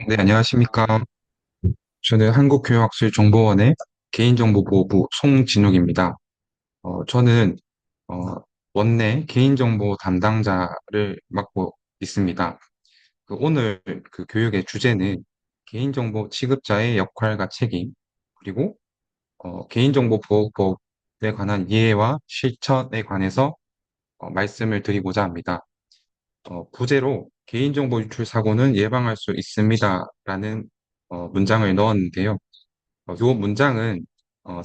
네, 안녕하십니까. 저는 한국교육학술정보원의 개인정보보호부 송진욱입니다. 저는 어, 원내 개인정보 담당자를 맡고 있습니다. 오늘 그 교육의 주제는 개인정보 취급자의 역할과 책임, 그리고 개인정보보호법에 관한 이해와 실천에 관해서 말씀을 드리고자 합니다. 부제로 개인정보 유출 사고는 예방할 수 있습니다라는 문장을 넣었는데요. 요 문장은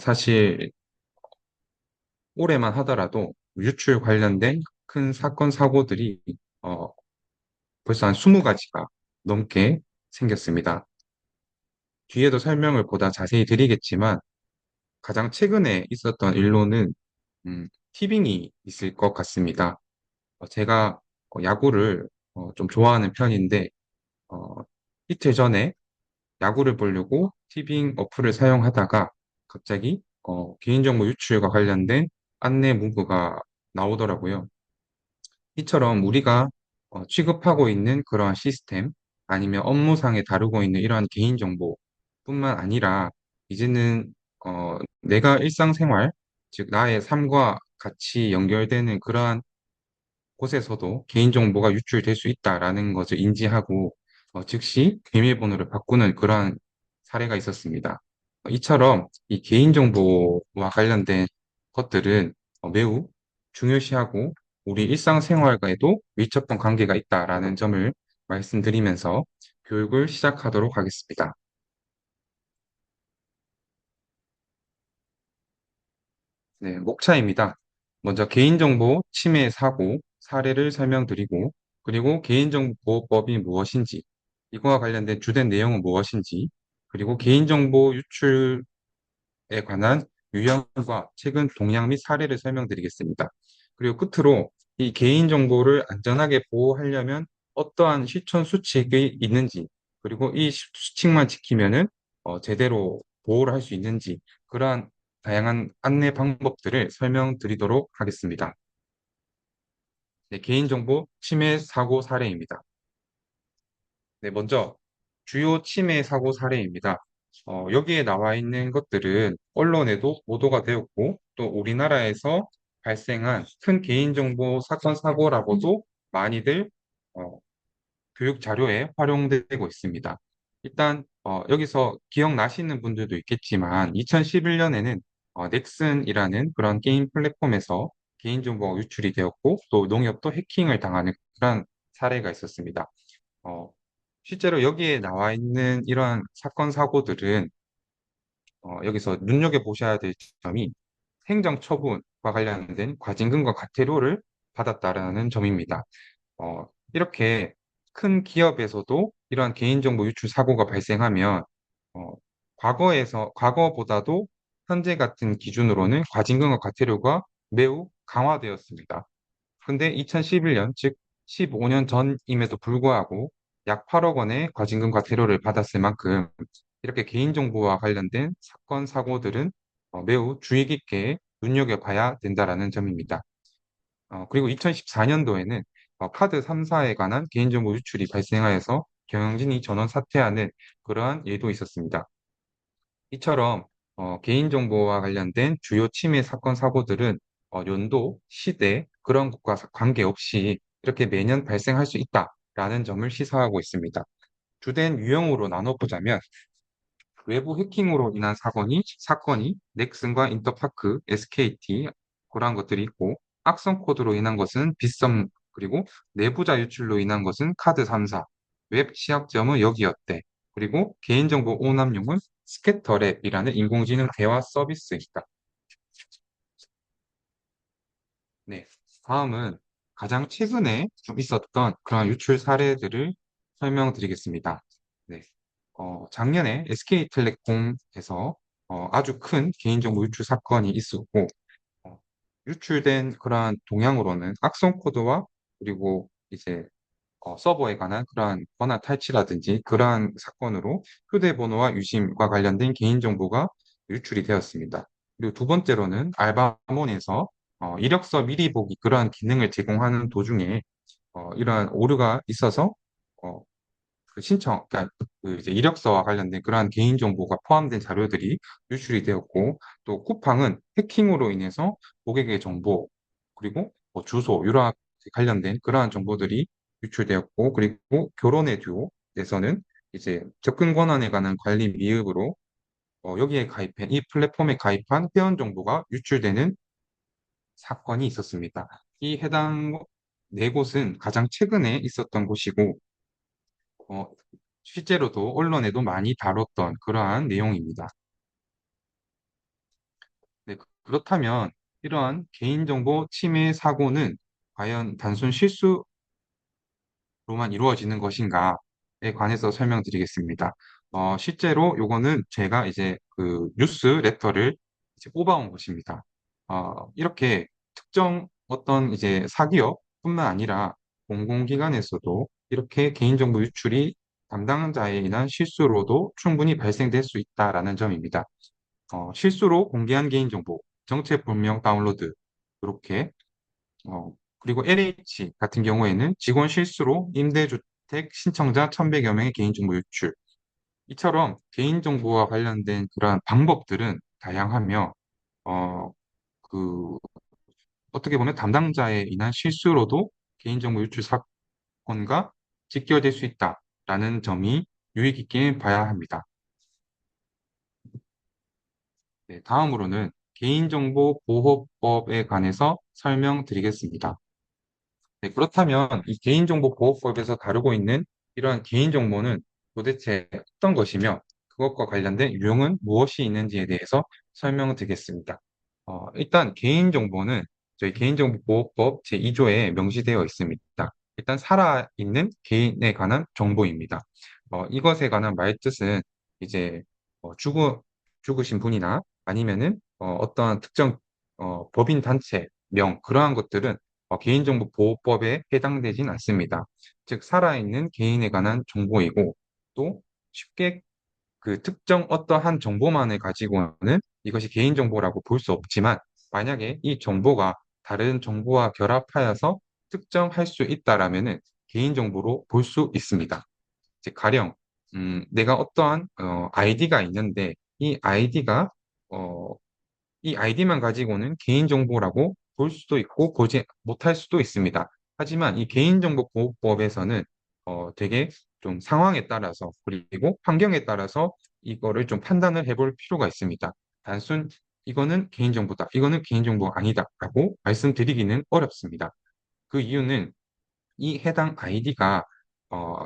사실 올해만 하더라도 유출 관련된 큰 사건, 사고들이 어, 벌써 한 20가지가 넘게 생겼습니다. 뒤에도 설명을 보다 자세히 드리겠지만 가장 최근에 있었던 일로는 티빙이 있을 것 같습니다. 제가 야구를 좀 좋아하는 편인데 어, 이틀 전에 야구를 보려고 티빙 어플을 사용하다가 갑자기 개인정보 유출과 관련된 안내 문구가 나오더라고요. 이처럼 우리가 취급하고 있는 그러한 시스템 아니면 업무상에 다루고 있는 이러한 개인정보뿐만 아니라 이제는 내가 일상생활, 즉 나의 삶과 같이 연결되는 그러한 곳에서도 개인정보가 유출될 수 있다라는 것을 인지하고 즉시 비밀번호를 바꾸는 그러한 사례가 있었습니다. 이처럼 이 개인정보와 관련된 것들은 매우 중요시하고 우리 일상생활과에도 밀접한 관계가 있다라는 점을 말씀드리면서 교육을 시작하도록 하겠습니다. 네, 목차입니다. 먼저 개인정보 침해 사고 사례를 설명드리고, 그리고 개인정보보호법이 무엇인지, 이거와 관련된 주된 내용은 무엇인지, 그리고 개인정보 유출에 관한 유형과 최근 동향 및 사례를 설명드리겠습니다. 그리고 끝으로 이 개인정보를 안전하게 보호하려면 어떠한 실천 수칙이 있는지, 그리고 이 수칙만 지키면은 제대로 보호를 할 수 있는지, 그러한 다양한 안내 방법들을 설명드리도록 하겠습니다. 네, 개인정보 침해 사고 사례입니다. 네, 먼저 주요 침해 사고 사례입니다. 여기에 나와 있는 것들은 언론에도 보도가 되었고 또 우리나라에서 발생한 큰 개인정보 사건 사고라고도 많이들 어, 교육 자료에 활용되고 있습니다. 일단 여기서 기억나시는 분들도 있겠지만 2011년에는 넥슨이라는 그런 게임 플랫폼에서 개인정보가 유출이 되었고 또 농협도 해킹을 당하는 그런 사례가 있었습니다. 어, 실제로 여기에 나와 있는 이러한 사건 사고들은 여기서 눈여겨보셔야 될 점이 행정처분과 관련된 과징금과 과태료를 받았다라는 점입니다. 이렇게 큰 기업에서도 이러한 개인정보 유출 사고가 발생하면 어, 과거보다도 현재 같은 기준으로는 과징금과 과태료가 매우 강화되었습니다. 근데 2011년, 즉 15년 전임에도 불구하고 약 8억 원의 과징금 과태료를 받았을 만큼 이렇게 개인정보와 관련된 사건, 사고들은 매우 주의 깊게 눈여겨봐야 된다라는 점입니다. 그리고 2014년도에는 카드 3사에 관한 개인정보 유출이 발생하여서 경영진이 전원 사퇴하는 그러한 일도 있었습니다. 이처럼 개인정보와 관련된 주요 침해 사건 사고들은 연도, 시대, 그런 것과 관계없이 이렇게 매년 발생할 수 있다라는 점을 시사하고 있습니다. 주된 유형으로 나눠보자면 외부 해킹으로 인한 사건이 넥슨과 인터파크, SKT 그러한 것들이 있고 악성 코드로 인한 것은 빗썸 그리고 내부자 유출로 인한 것은 카드 3사, 웹 시약점은 여기였대. 그리고 개인정보 오남용은 스캐터랩이라는 인공지능 대화 서비스이다. 네. 다음은 가장 최근에 좀 있었던 그런 유출 사례들을 설명드리겠습니다. 네. 작년에 SK텔레콤에서 아주 큰 개인정보 유출 사건이 있었고, 어, 유출된 그러한 동향으로는 악성 코드와 그리고 이제 서버에 관한 그러한 권한 탈취라든지 그러한 사건으로 휴대번호와 유심과 관련된 개인정보가 유출이 되었습니다. 그리고 두 번째로는 알바몬에서 이력서 미리 보기 그러한 기능을 제공하는 도중에 이러한 오류가 있어서 어, 그 신청, 그러니까 그 이제 이력서와 관련된 그러한 개인 정보가 포함된 자료들이 유출이 되었고, 또 쿠팡은 해킹으로 인해서 고객의 정보, 그리고 뭐 주소, 유락 관련된 그러한 정보들이 유출되었고, 그리고 결혼의 듀오에서는 이제 접근 권한에 관한 관리 미흡으로 여기에 가입한, 이 플랫폼에 가입한 회원 정보가 유출되는 사건이 있었습니다. 이 해당 네 곳은 가장 최근에 있었던 곳이고, 어, 실제로도 언론에도 많이 다뤘던 그러한 내용입니다. 네, 그렇다면 이러한 개인정보 침해 사고는 과연 단순 실수로만 이루어지는 것인가에 관해서 설명드리겠습니다. 실제로 요거는 제가 이제 그 뉴스 레터를 이제 뽑아온 것입니다. 이렇게 특정 어떤 이제 사기업뿐만 아니라 공공기관에서도 이렇게 개인정보 유출이 담당자에 의한 실수로도 충분히 발생될 수 있다라는 점입니다. 실수로 공개한 개인정보, 정체불명 다운로드, 이렇게, 그리고 LH 같은 경우에는 직원 실수로 임대주택 신청자 1,100여 명의 개인정보 유출. 이처럼 개인정보와 관련된 그러한 방법들은 다양하며, 어, 그, 어떻게 보면 담당자에 인한 실수로도 개인정보 유출 사건과 직결될 수 있다라는 점이 유의 깊게 봐야 합니다. 네, 다음으로는 개인정보보호법에 관해서 설명드리겠습니다. 네, 그렇다면 이 개인정보보호법에서 다루고 있는 이러한 개인정보는 도대체 어떤 것이며 그것과 관련된 유형은 무엇이 있는지에 대해서 설명드리겠습니다. 일단 개인정보는 저희 개인정보보호법 제2조에 명시되어 있습니다. 일단 살아있는 개인에 관한 정보입니다. 이것에 관한 말뜻은 이제 죽으신 분이나 아니면은 어떠한 특정 법인 단체 명 그러한 것들은 개인정보보호법에 해당되진 않습니다. 즉 살아있는 개인에 관한 정보이고 또 쉽게 그 특정 어떠한 정보만을 가지고는 이것이 개인정보라고 볼 수 없지만 만약에 이 정보가 다른 정보와 결합하여서 특정할 수 있다라면은 개인정보로 볼 수 있습니다. 즉 가령 내가 어떠한 아이디가 있는데 이 아이디가 이 아이디만 가지고는 개인정보라고 볼 수도 있고 보지 못할 수도 있습니다. 하지만 이 개인정보보호법에서는 되게 좀 상황에 따라서 그리고 환경에 따라서 이거를 좀 판단을 해볼 필요가 있습니다. 단순 이거는 개인정보다, 이거는 개인정보가 아니다라고 말씀드리기는 어렵습니다. 그 이유는 이 해당 아이디가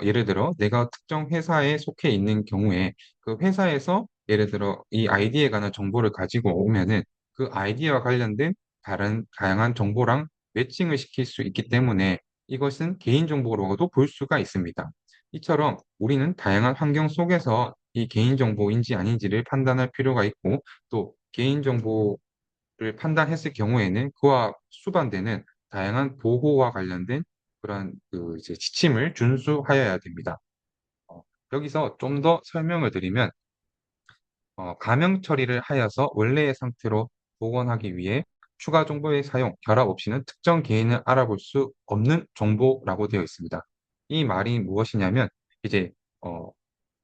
예를 들어 내가 특정 회사에 속해 있는 경우에 그 회사에서 예를 들어 이 아이디에 관한 정보를 가지고 오면은 그 아이디와 관련된 다른 다양한 정보랑 매칭을 시킬 수 있기 때문에 이것은 개인정보로도 볼 수가 있습니다. 이처럼 우리는 다양한 환경 속에서 이 개인정보인지 아닌지를 판단할 필요가 있고 또 개인정보를 판단했을 경우에는 그와 수반되는 다양한 보호와 관련된 그런 그 이제 지침을 준수하여야 됩니다. 어, 여기서 좀 더 설명을 드리면 가명 처리를 하여서 원래의 상태로 복원하기 위해 추가 정보의 사용, 결합 없이는 특정 개인을 알아볼 수 없는 정보라고 되어 있습니다. 이 말이 무엇이냐면 이제 어,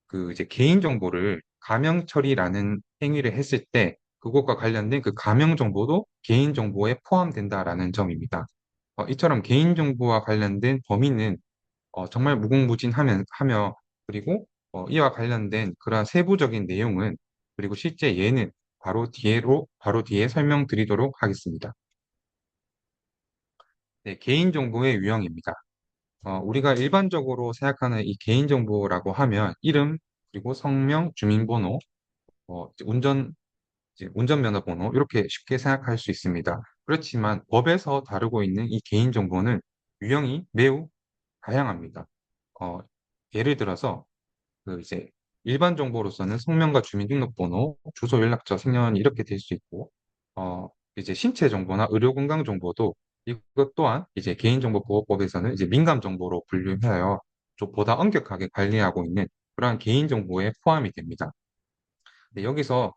그 이제 개인 정보를 가명 처리라는 행위를 했을 때 그것과 관련된 그 가명 정보도 개인 정보에 포함된다라는 점입니다. 이처럼 개인 정보와 관련된 범위는 정말 무궁무진하며 그리고 이와 관련된 그러한 세부적인 내용은 그리고 실제 예는 바로 뒤에 설명드리도록 하겠습니다. 네, 개인정보의 유형입니다. 우리가 일반적으로 생각하는 이 개인정보라고 하면 이름, 그리고 성명, 주민번호, 이제 운전면허 번호 이렇게 쉽게 생각할 수 있습니다. 그렇지만 법에서 다루고 있는 이 개인정보는 유형이 매우 다양합니다. 어, 예를 들어서 그 이제 일반 정보로서는 성명과 주민등록번호, 주소, 연락처, 생년 이렇게 될 수 있고, 이제 신체 정보나 의료 건강 정보도 이것 또한 이제 개인정보보호법에서는 이제 민감 정보로 분류하여 좀 보다 엄격하게 관리하고 있는 그러한 개인 정보에 포함이 됩니다. 네, 여기서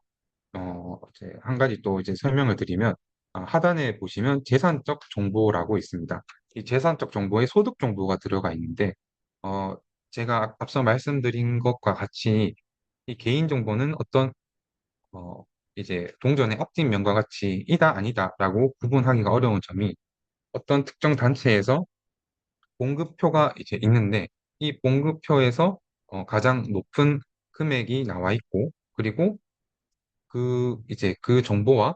이제 한 가지 또 이제 설명을 드리면 하단에 보시면 재산적 정보라고 있습니다. 이 재산적 정보에 소득 정보가 들어가 있는데 어, 제가 앞서 말씀드린 것과 같이 이 개인정보는 어떤 어, 이제 동전의 앞뒷면과 같이 이다 아니다라고 구분하기가 어려운 점이 어떤 특정 단체에서 봉급표가 이제 있는데 이 봉급표에서 가장 높은 금액이 나와 있고 그리고 그 이제 그 정보와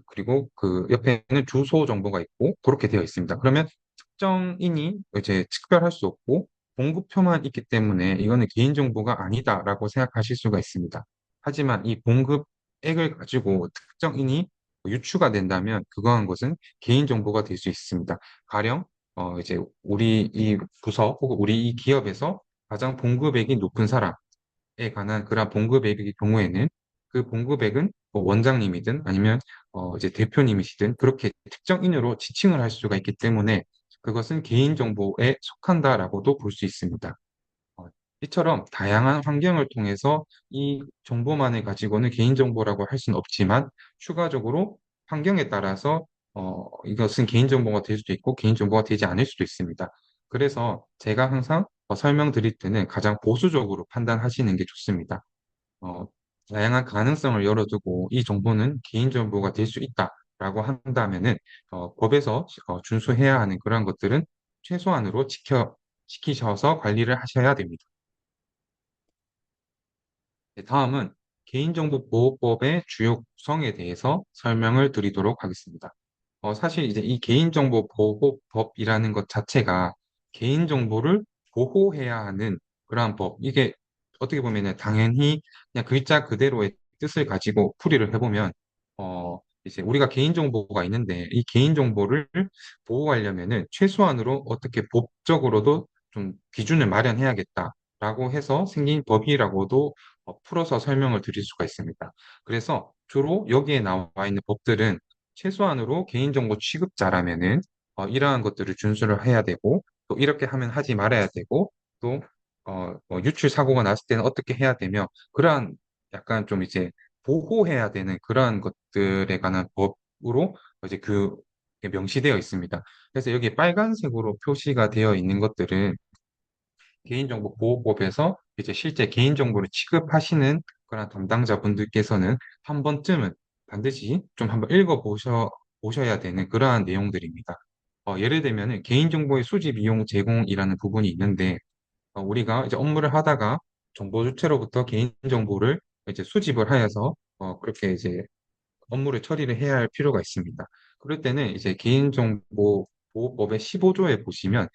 그리고 그 옆에는 주소 정보가 있고 그렇게 되어 있습니다. 그러면 특정인이 이제 식별할 수 없고 봉급표만 있기 때문에 이거는 개인정보가 아니다라고 생각하실 수가 있습니다. 하지만 이 봉급액을 가지고 특정인이 유추가 된다면 그거한 것은 개인정보가 될 수 있습니다. 가령 이제 우리 이 부서 혹은 우리 이 기업에서 가장 봉급액이 높은 사람 에 관한 그런 봉급액의 경우에는 그 봉급액은 뭐 원장님이든 아니면 이제 대표님이시든 그렇게 특정인으로 지칭을 할 수가 있기 때문에 그것은 개인정보에 속한다라고도 볼 수 있습니다. 어, 이처럼 다양한 환경을 통해서 이 정보만을 가지고는 개인정보라고 할 수는 없지만 추가적으로 환경에 따라서 이것은 개인정보가 될 수도 있고 개인정보가 되지 않을 수도 있습니다. 그래서 제가 항상 설명드릴 때는 가장 보수적으로 판단하시는 게 좋습니다. 어, 다양한 가능성을 열어두고 이 정보는 개인정보가 될 수 있다라고 한다면은 법에서 준수해야 하는 그런 것들은 최소한으로 지키셔서 관리를 하셔야 됩니다. 네, 다음은 개인정보보호법의 주요 구성에 대해서 설명을 드리도록 하겠습니다. 사실 이제 이 개인정보보호법이라는 것 자체가 개인정보를 보호해야 하는 그러한 법. 이게 어떻게 보면은 당연히 그냥 글자 그대로의 뜻을 가지고 풀이를 해보면, 이제 우리가 개인정보가 있는데 이 개인정보를 보호하려면은 최소한으로 어떻게 법적으로도 좀 기준을 마련해야겠다라고 해서 생긴 법이라고도 풀어서 설명을 드릴 수가 있습니다. 그래서 주로 여기에 나와 있는 법들은 최소한으로 개인정보 취급자라면은 이러한 것들을 준수를 해야 되고 또 이렇게 하면 하지 말아야 되고 또 유출 사고가 났을 때는 어떻게 해야 되며 그러한 약간 좀 이제 보호해야 되는 그러한 것들에 관한 법으로 이제 그 명시되어 있습니다. 그래서 여기 빨간색으로 표시가 되어 있는 것들은 개인정보보호법에서 이제 실제 개인정보를 취급하시는 그런 담당자분들께서는 한 번쯤은 반드시 좀 한번 보셔야 되는 그러한 내용들입니다. 예를 들면 개인정보의 수집, 이용, 제공이라는 부분이 있는데 우리가 이제 업무를 하다가 정보 주체로부터 개인정보를 이제 수집을 하여서 그렇게 이제 업무를 처리를 해야 할 필요가 있습니다. 그럴 때는 이제 개인정보보호법의 15조에 보시면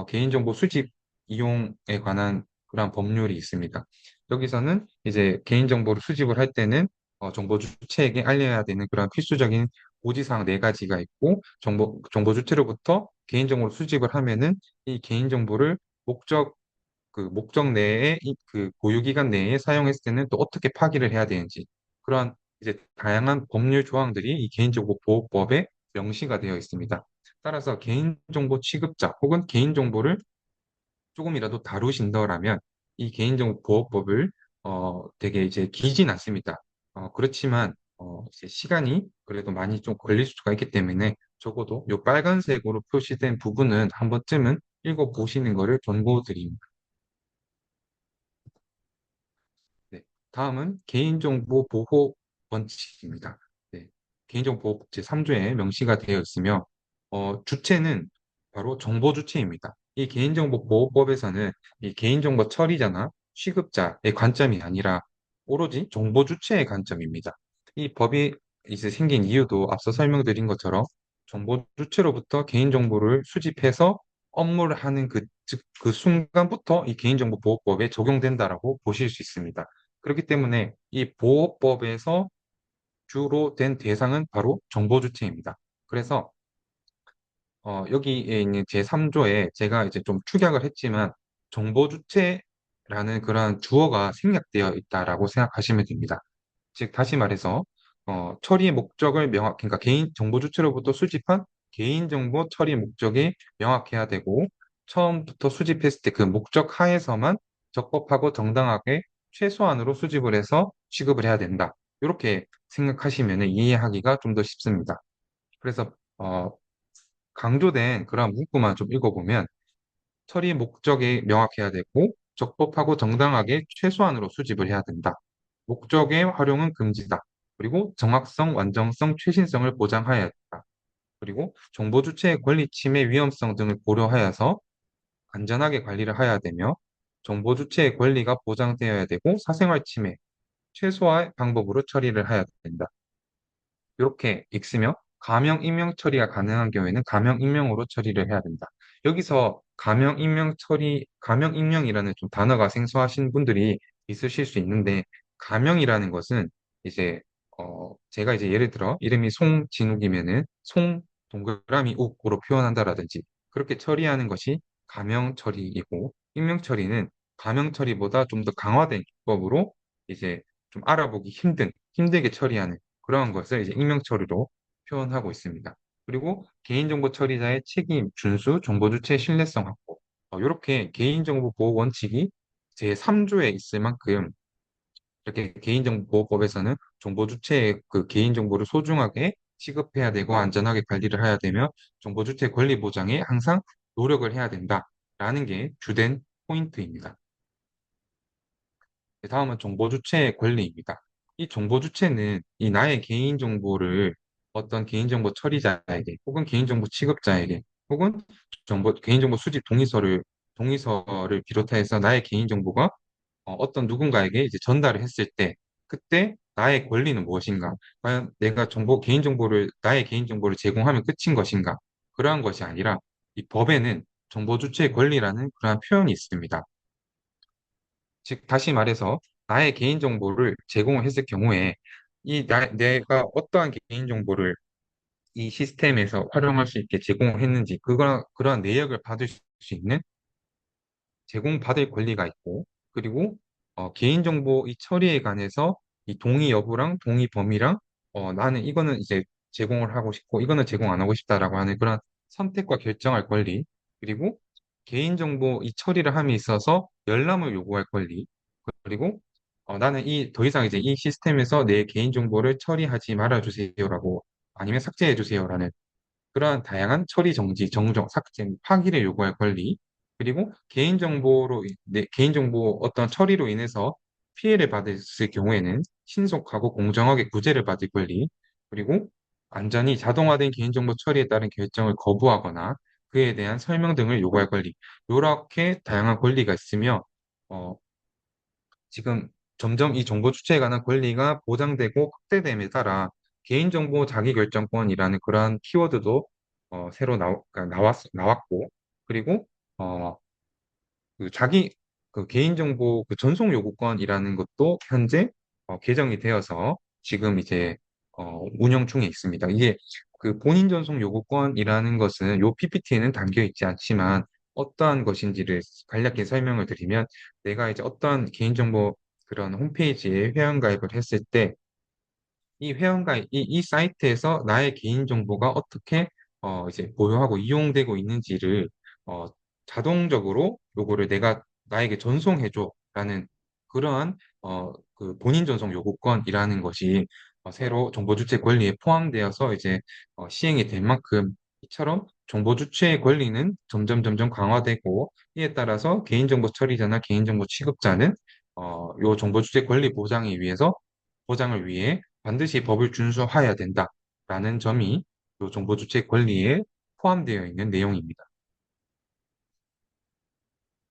개인정보 수집 이용에 관한 그런 법률이 있습니다. 여기서는 이제 개인정보를 수집을 할 때는 정보 주체에게 알려야 되는 그런 필수적인 고지사항 네 가지가 있고 정보 주체로부터 개인정보를 수집을 하면은 이 개인정보를 목적 목적 내에 그 보유기간 내에 사용했을 때는 또 어떻게 파기를 해야 되는지 그런 이제 다양한 법률 조항들이 이 개인정보보호법에 명시가 되어 있습니다. 따라서 개인정보 취급자 혹은 개인정보를 조금이라도 다루신다라면 이 개인정보보호법을 되게 이제 길진 않습니다. 그렇지만 이제 시간이 그래도 많이 좀 걸릴 수가 있기 때문에 적어도 이 빨간색으로 표시된 부분은 한 번쯤은 읽어보시는 것을 권고드립니다. 네. 다음은 개인정보 보호 원칙입니다. 네. 개인정보 보호 제3조에 명시가 되어 있으며, 주체는 바로 정보 주체입니다. 이 개인정보 보호법에서는 이 개인정보 처리자나 취급자의 관점이 아니라 오로지 정보 주체의 관점입니다. 이 법이 이제 생긴 이유도 앞서 설명드린 것처럼 정보 주체로부터 개인정보를 수집해서 업무를 하는 즉, 그 순간부터 이 개인정보보호법에 적용된다라고 보실 수 있습니다. 그렇기 때문에 이 보호법에서 주로 된 대상은 바로 정보 주체입니다. 그래서 여기에 있는 제3조에 제가 이제 좀 축약을 했지만 정보 주체라는 그런 주어가 생략되어 있다라고 생각하시면 됩니다. 즉 다시 말해서 처리의 목적을 그러니까 개인 정보 주체로부터 수집한 개인정보 처리 목적이 명확해야 되고 처음부터 수집했을 때 그 목적 하에서만 적법하고 정당하게 최소한으로 수집을 해서 취급을 해야 된다. 이렇게 생각하시면 이해하기가 좀 더 쉽습니다. 그래서 강조된 그런 문구만 좀 읽어보면 처리 목적이 명확해야 되고 적법하고 정당하게 최소한으로 수집을 해야 된다. 목적의 활용은 금지다. 그리고 정확성, 완전성, 최신성을 보장해야 된다. 그리고 정보 주체의 권리 침해 위험성 등을 고려하여서 안전하게 관리를 해야 되며 정보 주체의 권리가 보장되어야 되고 사생활 침해 최소화의 방법으로 처리를 해야 된다. 이렇게 읽으며 가명 임명 처리가 가능한 경우에는 가명 임명으로 처리를 해야 된다. 여기서 가명 임명 처리, 가명 임명이라는 좀 단어가 생소하신 분들이 있으실 수 있는데 가명이라는 것은 이제 제가 이제 예를 들어 이름이 송진욱이면은 송 동그라미 욱으로 표현한다라든지 그렇게 처리하는 것이 가명 처리이고 임명 처리는 가명 처리보다 좀 더 강화된 기법으로 이제 좀 알아보기 힘들게 처리하는 그러한 것을 이제 익명 처리로 표현하고 있습니다. 그리고 개인정보 처리자의 책임, 준수, 정보 주체의 신뢰성 확보. 이렇게 개인정보 보호 원칙이 제3조에 있을 만큼 이렇게 개인정보보호법에서는 정보 주체의 그 개인정보를 소중하게 취급해야 되고 안전하게 관리를 해야 되며 정보 주체 권리 보장에 항상 노력을 해야 된다라는 게 주된 포인트입니다. 다음은 정보 주체의 권리입니다. 이 정보 주체는 이 나의 개인정보를 어떤 개인정보 처리자에게 혹은 개인정보 취급자에게 혹은 개인정보 수집 동의서를 비롯해서 나의 개인정보가 어떤 누군가에게 이제 전달을 했을 때 그때 나의 권리는 무엇인가? 과연 내가 나의 개인정보를 제공하면 끝인 것인가? 그러한 것이 아니라 이 법에는 정보 주체의 권리라는 그러한 표현이 있습니다. 즉, 다시 말해서 나의 개인정보를 제공을 했을 경우에 내가 어떠한 개인정보를 이 시스템에서 활용할 수 있게 제공을 했는지 그러한 내역을 받을 수 있는 제공받을 권리가 있고 그리고 개인정보 이 처리에 관해서 이 동의 여부랑 동의 범위랑 나는 이거는 이제 제공을 하고 싶고 이거는 제공 안 하고 싶다라고 하는 그런 선택과 결정할 권리 그리고 개인정보 이 처리를 함에 있어서 열람을 요구할 권리 그리고 나는 더 이상 이제 이 시스템에서 내 개인정보를 처리하지 말아주세요라고 아니면 삭제해주세요라는 그러한 다양한 처리 정지, 정정, 삭제, 파기를 요구할 권리, 그리고 내 개인정보 어떤 처리로 인해서 피해를 받았을 경우에는 신속하고 공정하게 구제를 받을 권리, 그리고 안전이 자동화된 개인정보 처리에 따른 결정을 거부하거나 그에 대한 설명 등을 요구할 권리. 이렇게 다양한 권리가 있으며, 어, 지금 점점 이 정보 주체에 관한 권리가 보장되고 확대됨에 따라 개인정보 자기결정권이라는 그러한 키워드도 새로 그러니까 나왔고, 그리고 어, 그 그 개인정보 그 전송 요구권이라는 것도 현재 개정이 되어서 지금 이제 운영 중에 있습니다. 이게 그 본인 전송 요구권이라는 것은 요 PPT에는 담겨 있지 않지만 어떠한 것인지를 간략히 설명을 드리면 내가 이제 어떠한 개인정보 그런 홈페이지에 회원가입을 했을 때 이 사이트에서 나의 개인정보가 어떻게 이제 보유하고 이용되고 있는지를 어, 자동적으로 요거를 나에게 전송해줘라는 그러한 그 본인 전송 요구권이라는 것이 새로 정보 주체 권리에 포함되어서 이제 시행이 된 만큼 이처럼 정보 주체의 권리는 점점 강화되고 이에 따라서 개인정보 처리자나 개인정보 취급자는 요 정보 주체 권리 보장을 위해 반드시 법을 준수하여야 된다라는 점이 요 정보 주체 권리에 포함되어 있는 내용입니다.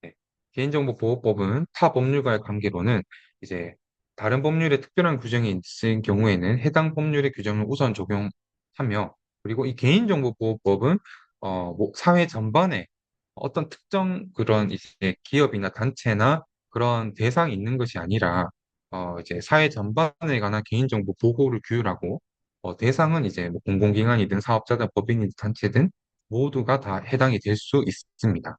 네. 개인정보보호법은 타 법률과의 관계로는 이제 다른 법률에 특별한 규정이 있을 경우에는 해당 법률의 규정을 우선 적용하며 그리고 이 개인정보보호법은 뭐 사회 전반에 어떤 특정 그런 이제 기업이나 단체나 그런 대상이 있는 것이 아니라 이제 사회 전반에 관한 개인정보 보호를 규율하고 대상은 이제 뭐 공공기관이든 사업자든 법인이든 단체든 모두가 다 해당이 될 수 있습니다.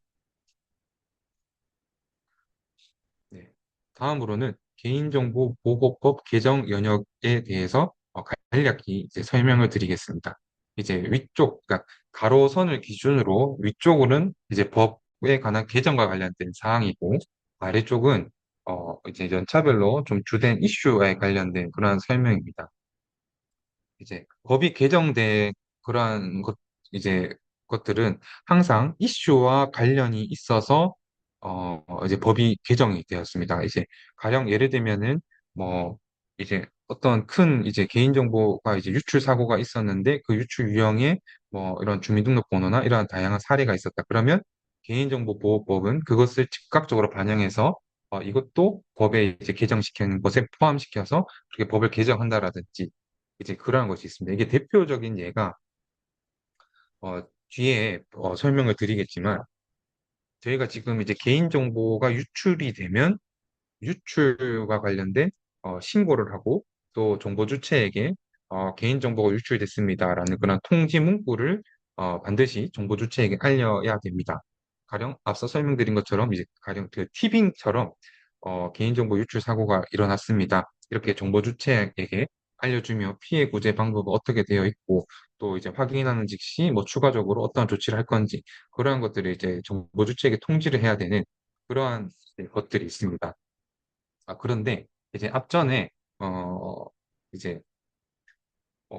네. 다음으로는 개인정보보호법 개정 영역에 대해서 간략히 이제 설명을 드리겠습니다. 이제 그러니까 가로선을 기준으로 위쪽은 이제 법에 관한 개정과 관련된 사항이고, 아래쪽은 이제 연차별로 좀 주된 이슈에 관련된 그러한 설명입니다. 이제 법이 개정된 그러한 이제 것들은 항상 이슈와 관련이 있어서 이제 법이 개정이 되었습니다. 이제 가령 예를 들면은 뭐 이제 어떤 큰 이제 개인정보가 이제 유출 사고가 있었는데 그 유출 유형에 뭐 이런 주민등록번호나 이러한 다양한 사례가 있었다. 그러면 개인정보보호법은 그것을 즉각적으로 반영해서 이것도 법에 이제 개정시키는 것에 포함시켜서 그렇게 법을 개정한다라든지 이제 그러한 것이 있습니다. 이게 대표적인 예가 뒤에 설명을 드리겠지만 저희가 지금 이제 개인정보가 유출이 되면 유출과 관련된 신고를 하고 또 정보 주체에게 개인정보가 유출됐습니다라는 그런 통지 문구를 반드시 정보 주체에게 알려야 됩니다. 가령 앞서 설명드린 것처럼 이제 가령 그 티빙처럼 개인정보 유출 사고가 일어났습니다. 이렇게 정보 주체에게 알려주며 피해 구제 방법은 어떻게 되어 있고 또 이제 확인하는 즉시 뭐 추가적으로 어떠한 조치를 할 건지 그러한 것들을 이제 정보 주체에게 통지를 해야 되는 그러한 것들이 있습니다. 그런데 이제 앞전에 어 이제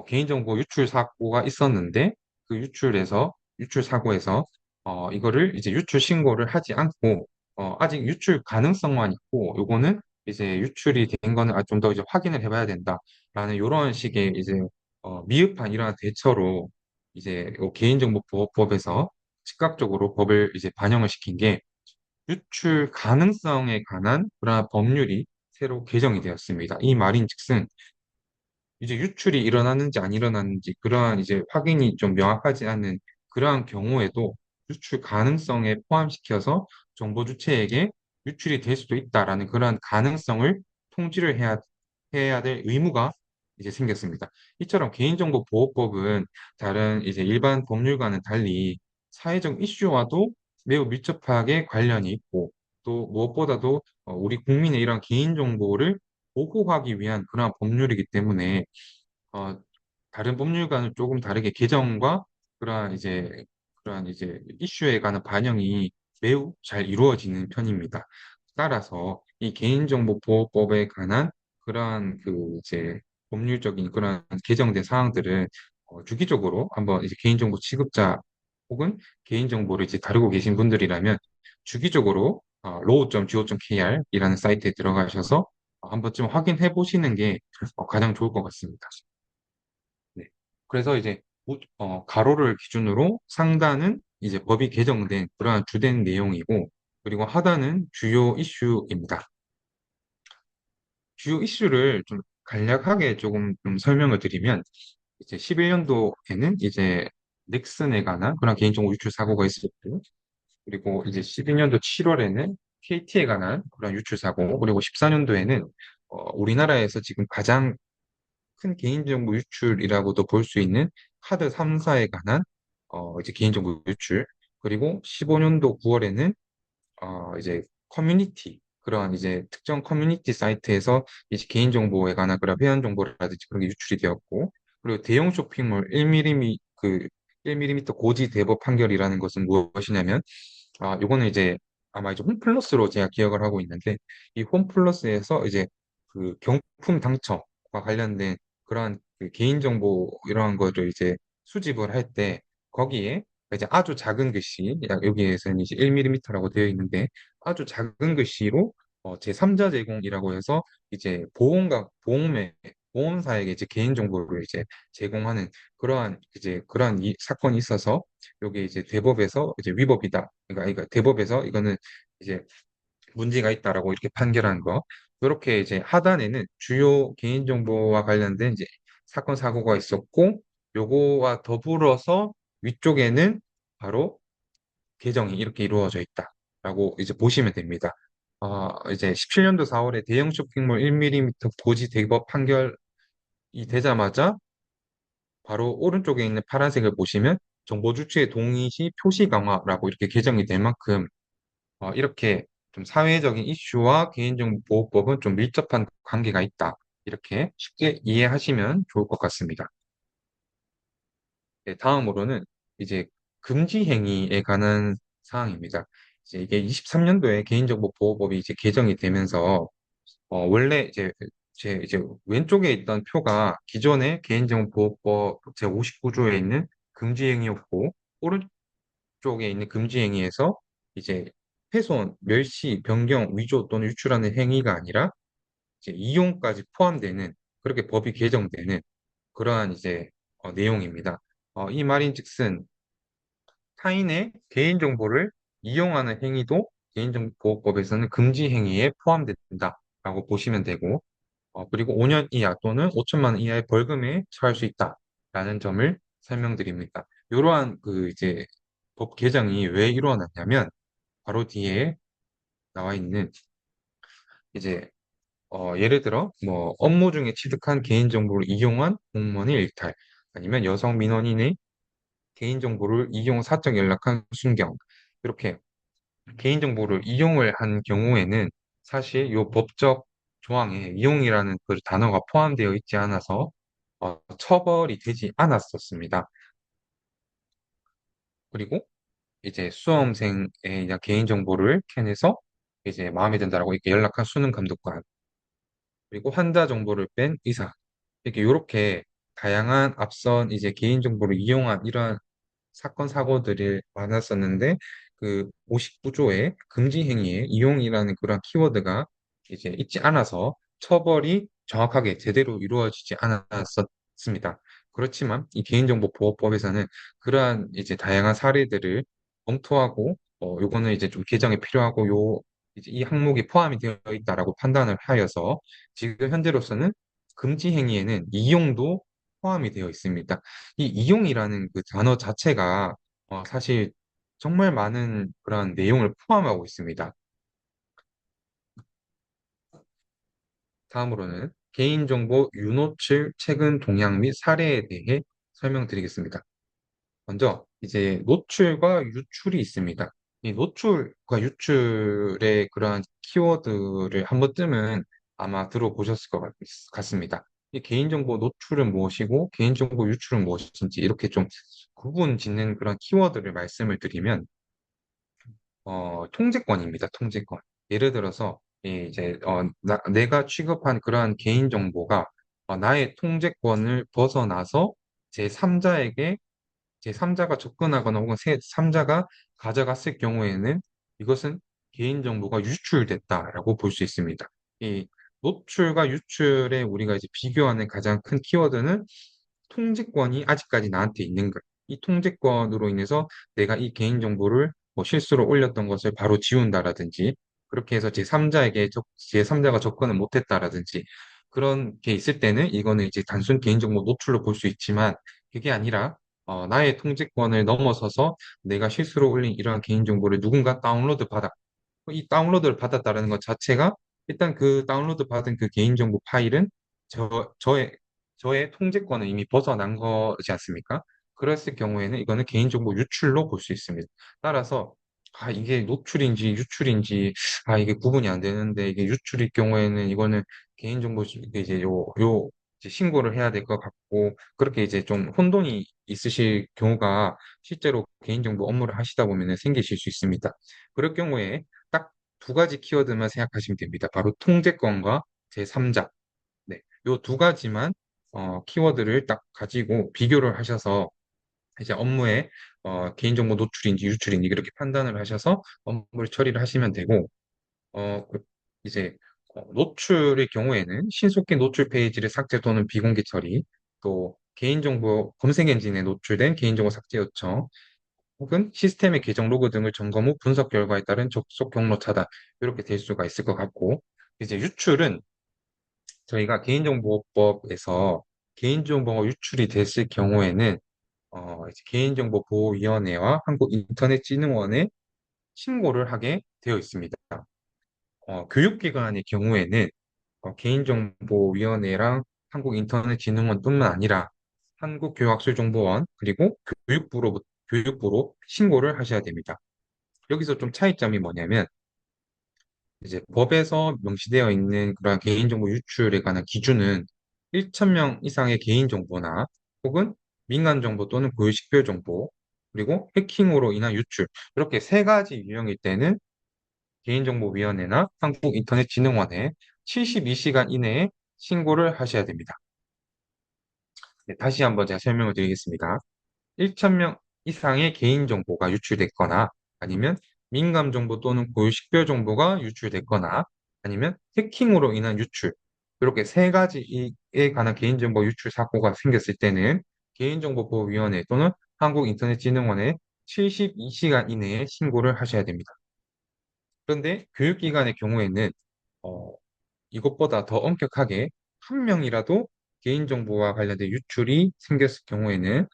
개인정보 유출 사고가 있었는데 그 유출 사고에서 이거를 이제 유출 신고를 하지 않고 아직 유출 가능성만 있고 요거는 이제 유출이 된 거는 좀 더 이제 확인을 해봐야 된다라는 이런 식의 이제 미흡한 이러한 대처로 이제 요 개인정보보호법에서 즉각적으로 법을 이제 반영을 시킨 게 유출 가능성에 관한 그러한 법률이 새로 개정이 되었습니다. 이 말인즉슨 이제 유출이 일어나는지 안 일어나는지 그러한 이제 확인이 좀 명확하지 않은 그러한 경우에도 유출 가능성에 포함시켜서 정보 주체에게 유출이 될 수도 있다라는 그러한 가능성을 통지를 해야 될 의무가 이제 생겼습니다. 이처럼 개인정보보호법은 다른 이제 일반 법률과는 달리 사회적 이슈와도 매우 밀접하게 관련이 있고 또 무엇보다도 우리 국민의 이런 개인정보를 보호하기 위한 그러한 법률이기 때문에 어, 다른 법률과는 조금 다르게 개정과 그러한 이제 이슈에 관한 반영이 매우 잘 이루어지는 편입니다. 따라서 이 개인정보보호법에 관한 그러한 그 이제 법률적인 그러한 개정된 사항들은 주기적으로 한번 이제 개인정보 취급자 혹은 개인정보를 이제 다루고 계신 분들이라면 주기적으로 law.go.kr 이라는 사이트에 들어가셔서 한 번쯤 확인해 보시는 게 가장 좋을 것 같습니다. 네. 그래서 이제 가로를 기준으로 상단은 이제 법이 개정된 그러한 주된 내용이고, 그리고 하단은 주요 이슈입니다. 주요 이슈를 좀 간략하게 조금 좀 설명을 드리면, 이제 11년도에는 이제 넥슨에 관한 그런 개인정보 유출 사고가 있었고, 그리고 이제 12년도 7월에는 KT에 관한 그런 유출 사고, 그리고 14년도에는 우리나라에서 지금 가장 큰 개인정보 유출이라고도 볼 수 있는 카드 3사에 관한 이제 개인정보 유출 그리고 15년도 9월에는 이제 그런 이제 특정 커뮤니티 사이트에서 이제 개인정보에 관한 그런 회원 정보라든지 그런 게 유출이 되었고 그리고 대형 쇼핑몰 1mm 그 1mm 고지 대법 판결이라는 것은 무엇이냐면 요거는 이제 아마 이제 홈플러스로 제가 기억을 하고 있는데 이 홈플러스에서 이제 그 경품 당첨과 관련된 그러한 그 개인정보 이러한 거를 이제 수집을 할 때 거기에 이제 아주 작은 글씨, 여기에서는 이제 1mm라고 되어 있는데 아주 작은 글씨로 제3자 제공이라고 해서 이제 보험사에게 이제 개인정보를 이제 제공하는 그러한 이 사건이 있어서 요게 이제 대법에서 이제 위법이다. 그러니까 이거 대법에서 이거는 이제 문제가 있다라고 이렇게 판결한 거. 이렇게 이제 하단에는 주요 개인정보와 관련된 이제 사건 사고가 있었고 요거와 더불어서 위쪽에는 바로 개정이 이렇게 이루어져 있다라고 이제 보시면 됩니다. 이제 17년도 4월에 대형 쇼핑몰 1mm 고지 대법 판결이 되자마자 바로 오른쪽에 있는 파란색을 보시면 정보 주체의 동의 시 표시 강화라고 이렇게 개정이 될 만큼 이렇게 좀 사회적인 이슈와 개인정보보호법은 좀 밀접한 관계가 있다. 이렇게 쉽게 이해하시면 좋을 것 같습니다. 네, 다음으로는 이제 금지 행위에 관한 사항입니다. 이제 이게 23년도에 개인정보보호법이 이제 개정이 되면서 원래 이제 왼쪽에 있던 표가 기존의 개인정보보호법 제59조에 있는 금지 행위였고 오른쪽에 있는 금지 행위에서 이제 훼손, 멸시, 변경, 위조 또는 유출하는 행위가 아니라 이제 이용까지 포함되는 그렇게 법이 개정되는 그러한 이제 내용입니다. 이 말인즉슨 타인의 개인정보를 이용하는 행위도 개인정보보호법에서는 금지 행위에 포함된다라고 보시면 되고, 그리고 5년 이하 또는 5천만 원 이하의 벌금에 처할 수 있다라는 점을 설명드립니다. 이러한 그 이제 법 개정이 왜 일어났냐면 바로 뒤에 나와 있는 이제 예를 들어 뭐 업무 중에 취득한 개인정보를 이용한 공무원의 일탈, 아니면 여성 민원인의 개인정보를 이용 사적 연락한 순경, 이렇게 개인정보를 이용을 한 경우에는 사실 이 법적 조항에 이용이라는 그 단어가 포함되어 있지 않아서 처벌이 되지 않았었습니다. 그리고 이제 수험생의 그냥 개인정보를 캐내서 이제 마음에 든다라고 이렇게 연락한 수능 감독관, 그리고 환자 정보를 뺀 의사, 이렇게 다양한 앞선 이제 개인정보를 이용한 이러한 사건 사고들이 많았었는데 그 59조의 금지 행위에 이용이라는 그런 키워드가 이제 있지 않아서 처벌이 정확하게 제대로 이루어지지 않았었습니다. 그렇지만 이 개인정보보호법에서는 그러한 이제 다양한 사례들을 검토하고 요거는 이제 좀 개정이 필요하고 요 이제 이 항목이 포함이 되어 있다라고 판단을 하여서 지금 현재로서는 금지 행위에는 이용도 포함이 되어 있습니다. 이 이용이라는 그 단어 자체가 사실 정말 많은 그런 내용을 포함하고 있습니다. 다음으로는 개인정보 유노출 최근 동향 및 사례에 대해 설명드리겠습니다. 먼저 이제 노출과 유출이 있습니다. 이 노출과 유출의 그러한 키워드를 한 번쯤은 아마 들어보셨을 것 같습니다. 이 개인정보 노출은 무엇이고 개인정보 유출은 무엇인지 이렇게 좀 구분 짓는 그런 키워드를 말씀을 드리면 통제권입니다. 통제권. 예를 들어서 이제 내가 취급한 그러한 개인 정보가 나의 통제권을 벗어나서 제3자에게 제3자가 접근하거나 혹은 제3자가 가져갔을 경우에는 이것은 개인정보가 유출됐다라고 볼 수 있습니다. 이 노출과 유출에 우리가 이제 비교하는 가장 큰 키워드는 통제권이 아직까지 나한테 있는 것. 이 통제권으로 인해서 내가 이 개인정보를 뭐 실수로 올렸던 것을 바로 지운다라든지 그렇게 해서 제3자가 접근을 못했다라든지 그런 게 있을 때는 이거는 이제 단순 개인정보 노출로 볼 수 있지만 그게 아니라 나의 통제권을 넘어서서 내가 실수로 올린 이러한 개인정보를 누군가 다운로드 받아. 이 다운로드를 받았다는 것 자체가 일단 그 다운로드 받은 그 개인정보 파일은 저의 통제권을 이미 벗어난 거지 않습니까? 그랬을 경우에는 이거는 개인정보 유출로 볼 수 있습니다. 따라서 이게 노출인지 유출인지 이게 구분이 안 되는데 이게 유출일 경우에는 이거는 개인정보 이제 요 이제 신고를 해야 될 것 같고 그렇게 이제 좀 혼돈이 있으실 경우가 실제로 개인정보 업무를 하시다 보면 생기실 수 있습니다. 그럴 경우에 딱 두 가지 키워드만 생각하시면 됩니다. 바로 통제권과 제3자. 네, 요 두 가지만 키워드를 딱 가지고 비교를 하셔서 이제 업무에 개인정보 노출인지 유출인지 그렇게 판단을 하셔서 업무를 처리를 하시면 되고 이제 노출의 경우에는 신속히 노출 페이지를 삭제 또는 비공개 처리, 또 개인정보 검색 엔진에 노출된 개인정보 삭제 요청, 혹은 시스템의 계정 로그 등을 점검 후 분석 결과에 따른 접속 경로 차단 이렇게 될 수가 있을 것 같고 이제 유출은 저희가 개인정보법에서 개인정보가 유출이 됐을 경우에는 이제 개인정보보호위원회와 한국인터넷진흥원에 신고를 하게 되어 있습니다. 교육기관의 경우에는 개인정보위원회랑 한국인터넷진흥원뿐만 아니라 한국교학술정보원 그리고 교육부로 신고를 하셔야 됩니다. 여기서 좀 차이점이 뭐냐면 이제 법에서 명시되어 있는 그런 개인정보 유출에 관한 기준은 1,000명 이상의 개인정보나 혹은 민간정보 또는 고유식별 정보 그리고 해킹으로 인한 유출 이렇게 세 가지 유형일 때는 개인정보위원회나 한국인터넷진흥원에 72시간 이내에 신고를 하셔야 됩니다. 네, 다시 한번 제가 설명을 드리겠습니다. 1,000명 이상의 개인정보가 유출됐거나 아니면 민감 정보 또는 고유 식별 정보가 유출됐거나 아니면 해킹으로 인한 유출. 이렇게 세 가지에 관한 개인정보 유출 사고가 생겼을 때는 개인정보보호위원회 또는 한국인터넷진흥원에 72시간 이내에 신고를 하셔야 됩니다. 그런데 교육기관의 경우에는 어, 이것보다 더 엄격하게 한 명이라도 개인정보와 관련된 유출이 생겼을 경우에는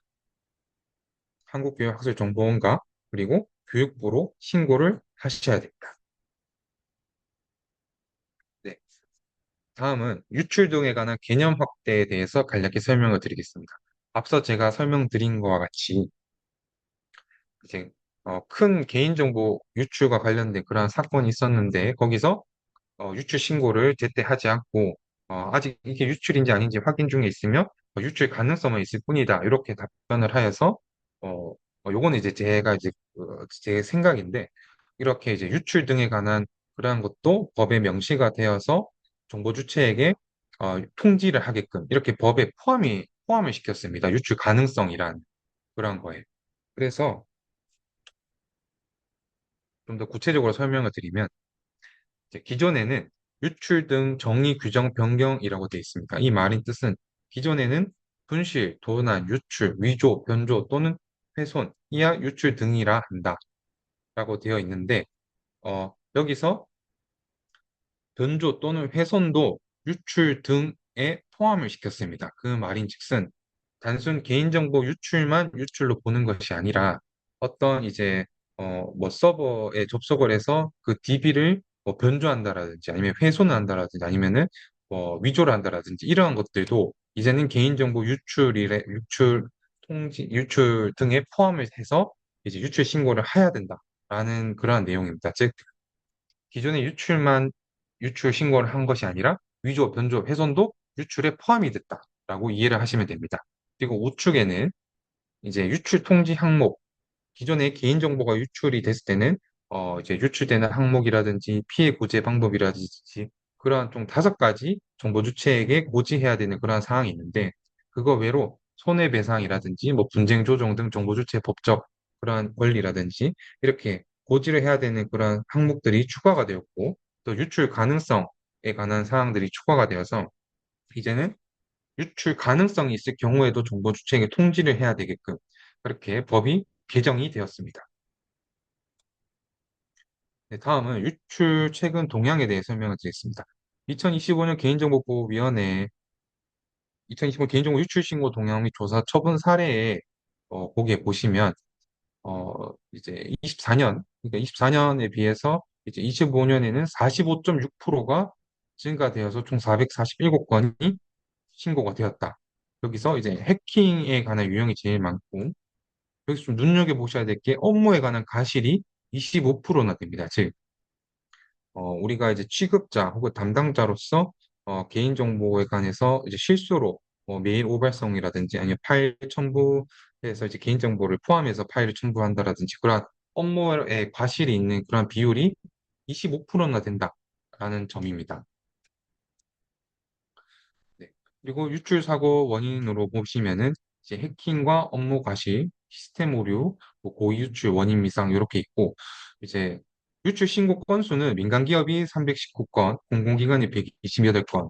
한국교육학술정보원과 그리고 교육부로 신고를 하셔야 됩니다. 네. 다음은 유출 등에 관한 개념 확대에 대해서 간략히 설명을 드리겠습니다. 앞서 제가 설명드린 것과 같이 이제 큰 개인정보 유출과 관련된 그러한 사건이 있었는데 거기서 유출 신고를 제때 하지 않고 아직 이게 유출인지 아닌지 확인 중에 있으며 유출 가능성은 있을 뿐이다. 이렇게 답변을 하여서 요거는 이제 제가 이제 제 생각인데 이렇게 이제 유출 등에 관한 그러한 것도 법에 명시가 되어서 정보 주체에게 통지를 하게끔 이렇게 법에 포함을 시켰습니다. 유출 가능성이란 그런 거에. 그래서 좀 더 구체적으로 설명을 드리면 이제 기존에는 유출 등 정의 규정 변경이라고 되어 있습니다. 이 말인 뜻은 기존에는 분실, 도난, 유출, 위조, 변조 또는 훼손, 이하 유출 등이라 한다라고 되어 있는데 여기서 변조 또는 훼손도 유출 등에 포함을 시켰습니다. 그 말인즉슨 단순 개인정보 유출만 유출로 보는 것이 아니라 어떤 이제 뭐 서버에 접속을 해서 그 DB를 뭐 변조한다라든지 아니면 훼손을 한다라든지 아니면은 뭐 위조를 한다라든지 이러한 것들도 이제는 개인정보 유출 통지 유출 등에 포함을 해서 이제 유출 신고를 해야 된다라는 그러한 내용입니다. 즉 기존의 유출 신고를 한 것이 아니라 위조, 변조, 훼손도 유출에 포함이 됐다라고 이해를 하시면 됩니다. 그리고 우측에는 이제 유출 통지 항목, 기존에 개인정보가 유출이 됐을 때는 이제 유출되는 항목이라든지 피해 구제 방법이라든지 그러한 좀 5가지 정보 주체에게 고지해야 되는 그러한 사항이 있는데 그거 외로 손해배상이라든지 뭐 분쟁 조정 등 정보 주체 법적 그러한 권리라든지 이렇게 고지를 해야 되는 그러한 항목들이 추가가 되었고 또 유출 가능성에 관한 사항들이 추가가 되어서 이제는 유출 가능성이 있을 경우에도 정보 주체에게 통지를 해야 되게끔 그렇게 법이 개정이 되었습니다. 네, 다음은 유출 최근 동향에 대해 설명을 드리겠습니다. 2025년 개인정보보호위원회 2025 개인정보 유출 신고 동향 및 조사 처분 사례에 거기에 보시면 이제 24년 그러니까 24년에 비해서 이제 25년에는 45.6%가 증가되어서 총 447건이 신고가 되었다. 여기서 이제 해킹에 관한 유형이 제일 많고 여기서 좀 눈여겨보셔야 될 게 업무에 관한 가실이 25%나 됩니다. 즉 우리가 이제 취급자 혹은 담당자로서 개인정보에 관해서 이제 실수로 메일 오발성이라든지 아니면 파일 첨부해서 이제 개인정보를 포함해서 파일을 첨부한다라든지 그런 업무에 과실이 있는 그런 비율이 25%나 된다라는 점입니다. 네. 그리고 유출 사고 원인으로 보시면은 이제 해킹과 업무 과실, 시스템 오류, 뭐 고의 유출 원인 미상 이렇게 있고 이제 유출 신고 건수는 민간 기업이 319건, 공공기관이 128건.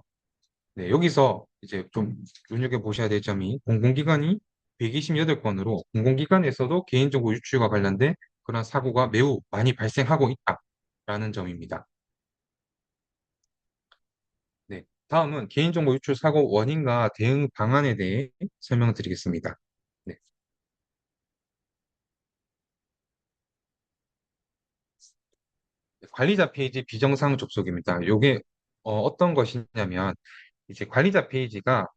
네, 여기서 이제 좀 눈여겨 보셔야 될 점이 공공기관이 128건으로 공공기관에서도 개인정보 유출과 관련된 그런 사고가 매우 많이 발생하고 있다라는 점입니다. 네, 다음은 개인정보 유출 사고 원인과 대응 방안에 대해 설명을 드리겠습니다. 네, 관리자 페이지 비정상 접속입니다. 이게 어떤 것이냐면 이제 관리자 페이지가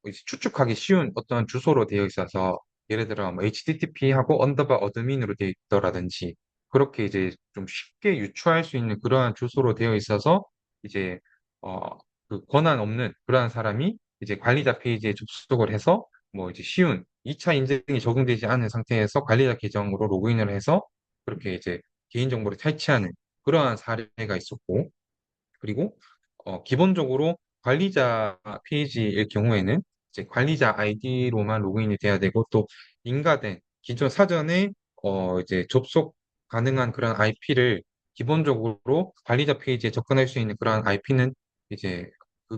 이제 추측하기 쉬운 어떤 주소로 되어 있어서 예를 들어 뭐 HTTP하고 언더바 어드민으로 되어 있더라든지 그렇게 이제 좀 쉽게 유추할 수 있는 그러한 주소로 되어 있어서 이제 어, 그 권한 없는 그러한 사람이 이제 관리자 페이지에 접속을 해서 뭐 이제 쉬운 2차 인증이 적용되지 않은 상태에서 관리자 계정으로 로그인을 해서 그렇게 이제 개인정보를 탈취하는 그러한 사례가 있었고 그리고 기본적으로 관리자 페이지일 경우에는 이제 관리자 아이디로만 로그인이 돼야 되고 또 인가된 기존 사전에 이제 접속한 가능한 그런 IP를 기본적으로 관리자 페이지에 접근할 수 있는 그런 IP는 이제